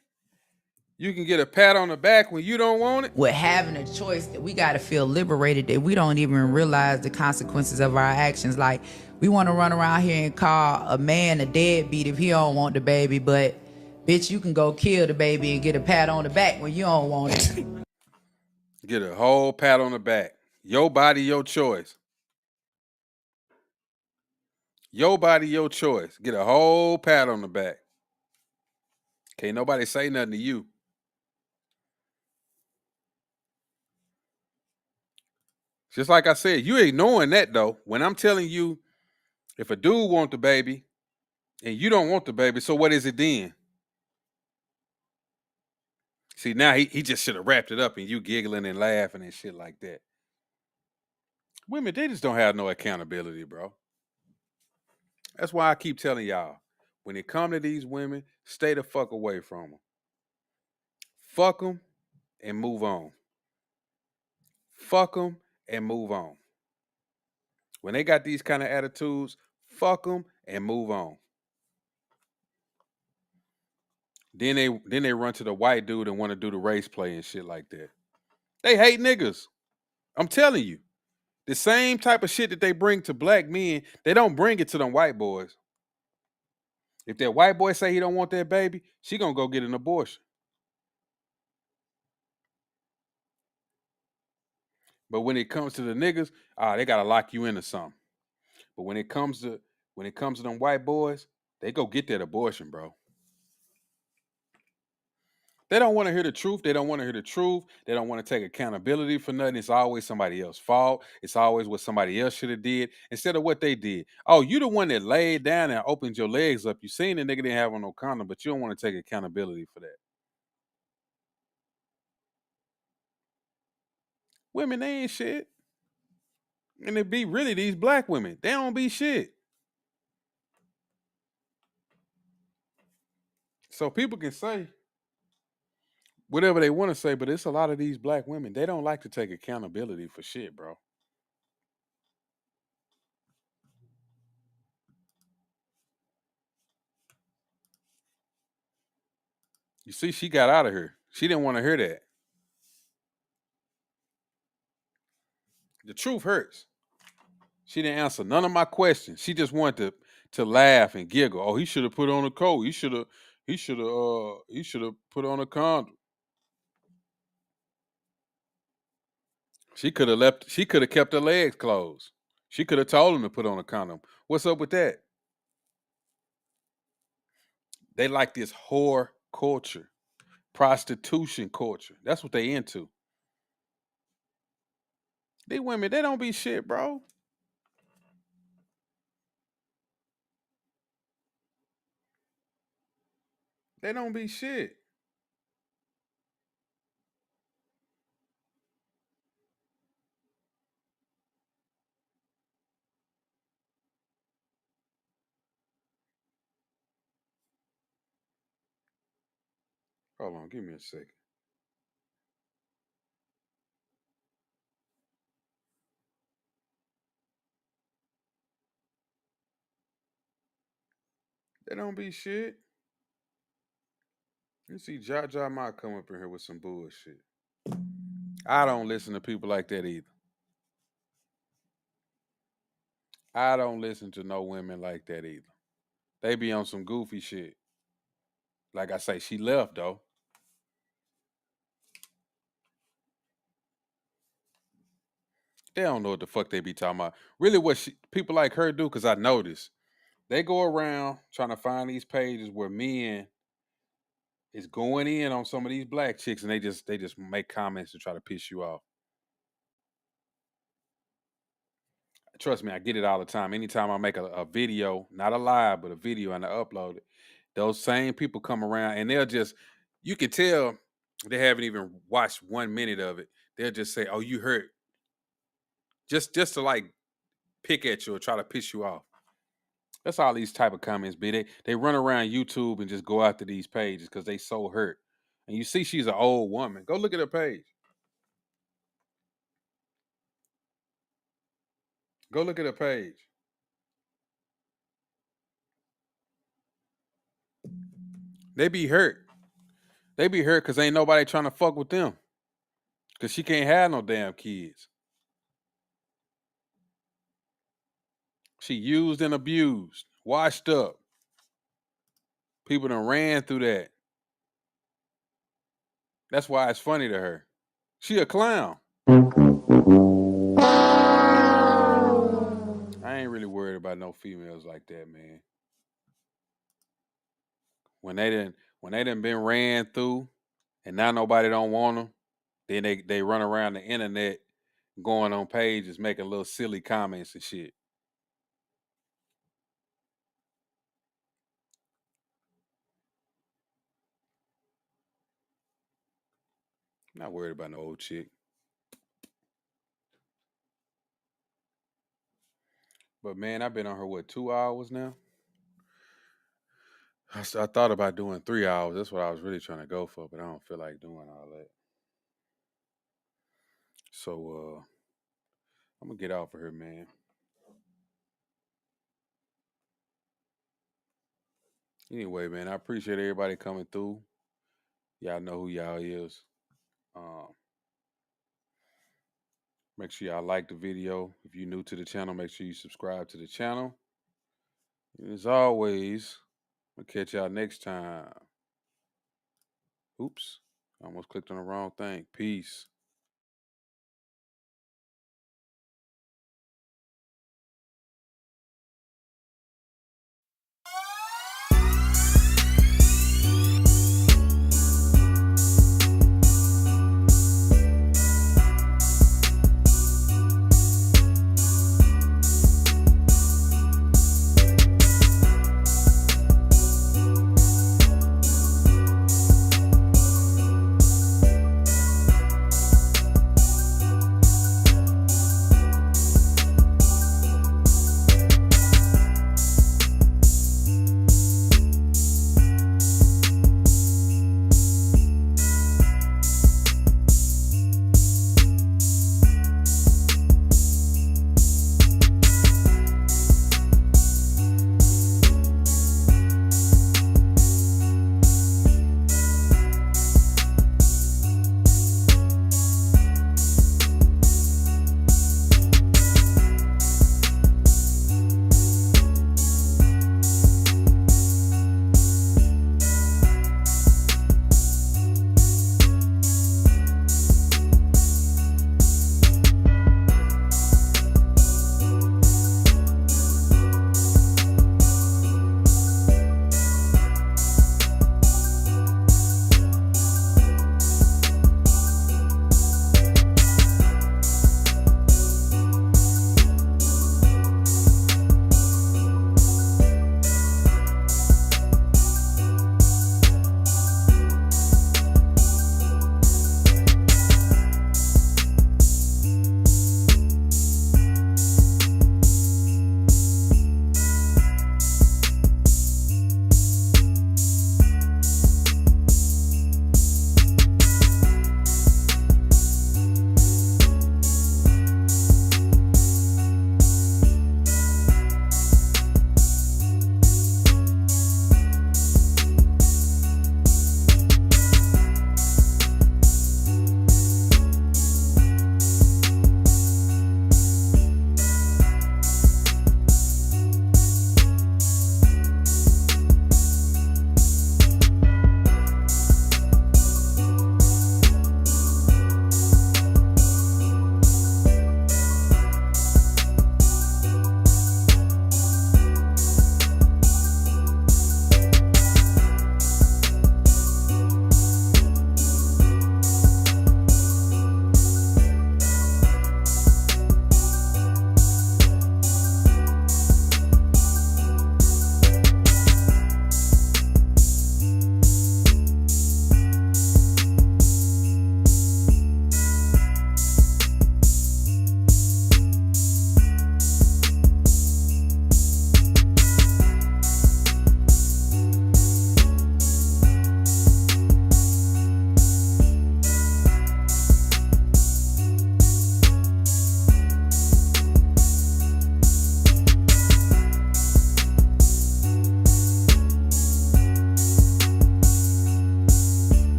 You can get a pat on the back when you don't want it? With having a choice that we got to feel liberated that we don't even realize the consequences of our actions. Like, we want to run around here and call a man a deadbeat if he don't want the baby, but bitch, you can go kill the baby and get a pat on the back when you don't want it. Get a whole pat on the back. Your body, your choice. Your body, your choice. Get a whole pat on the back. Can't nobody say nothing to you. Just like I said, you ignoring that though. When I'm telling you, if a dude want the baby and you don't want the baby, so what is it then? See, now he just should have wrapped it up and you giggling and laughing and shit like that. Women, they just don't have no accountability, bro. That's why I keep telling y'all, when it come to these women, stay the fuck away from them. Fuck them and move on. Fuck them and move on. When they got these kind of attitudes, fuck them and move on. Then they run to the white dude and want to do the race play and shit like that. They hate niggas. I'm telling you. The same type of shit that they bring to black men, they don't bring it to them white boys. If that white boy say he don't want that baby, she gonna go get an abortion. But when it comes to the niggas, they gotta lock you into something. But when it comes to them white boys, they go get that abortion, bro. They don't want to hear the truth. They don't want to hear the truth. They don't want to take accountability for nothing. It's always somebody else's fault. It's always what somebody else should have did instead of what they did. Oh, you the one that laid down and opened your legs up. You seen the nigga didn't have on no condom, but you don't want to take accountability for that. Women, they ain't shit. And it be really these black women. They don't be shit. So people can say whatever they want to say, but it's a lot of these black women. They don't like to take accountability for shit, bro. You see, she got out of here. She didn't want to hear that. The truth hurts. She didn't answer none of my questions. She just wanted to laugh and giggle. Oh, he should have put on a coat. He should have put on a condom. She could have kept her legs closed. She could have told him to put on a condom. What's up with that? They like this whore culture, prostitution culture. That's what they into. These women, they don't be shit, bro. They don't be shit. Hold on, give me a second. They don't be shit. You see Jaja might come up in here with some bullshit. I don't listen to people like that either. I don't listen to no women like that either. They be on some goofy shit. Like I say, she left though. They don't know what the fuck they be talking about. Really, what people like her do, because I notice they go around trying to find these pages where men is going in on some of these black chicks, and they just make comments to try to piss you off. Trust me, I get it all the time. Anytime I make a video, not a live, but a video, and I upload it, those same people come around and they'll just, you can tell they haven't even watched 1 minute of it. They'll just say, "Oh, you hurt," just to like pick at you or try to piss you off. That's all these type of comments be. They run around YouTube and just go after these pages because they so hurt. And you see, she's an old woman. Go look at her page. Go look at her page. They be hurt. They be hurt because ain't nobody trying to fuck with them. Because she can't have no damn kids. She used and abused, washed up. People done ran through that. That's why it's funny to her. She a clown. I ain't really worried about no females like that, man. When they done been ran through and now nobody don't want them, then they run around the internet going on pages making little silly comments and shit. Not worried about no old chick. But man, I've been on her, 2 hours now? I thought about doing 3 hours. That's what I was really trying to go for, but I don't feel like doing all that. So I'm gonna get off of her, man. Anyway, man, I appreciate everybody coming through. Y'all know who y'all is. Make sure y'all like the video. If you're new to the channel, make sure you subscribe to the channel. And as always, I'll catch y'all next time. Oops, I almost clicked on the wrong thing. Peace.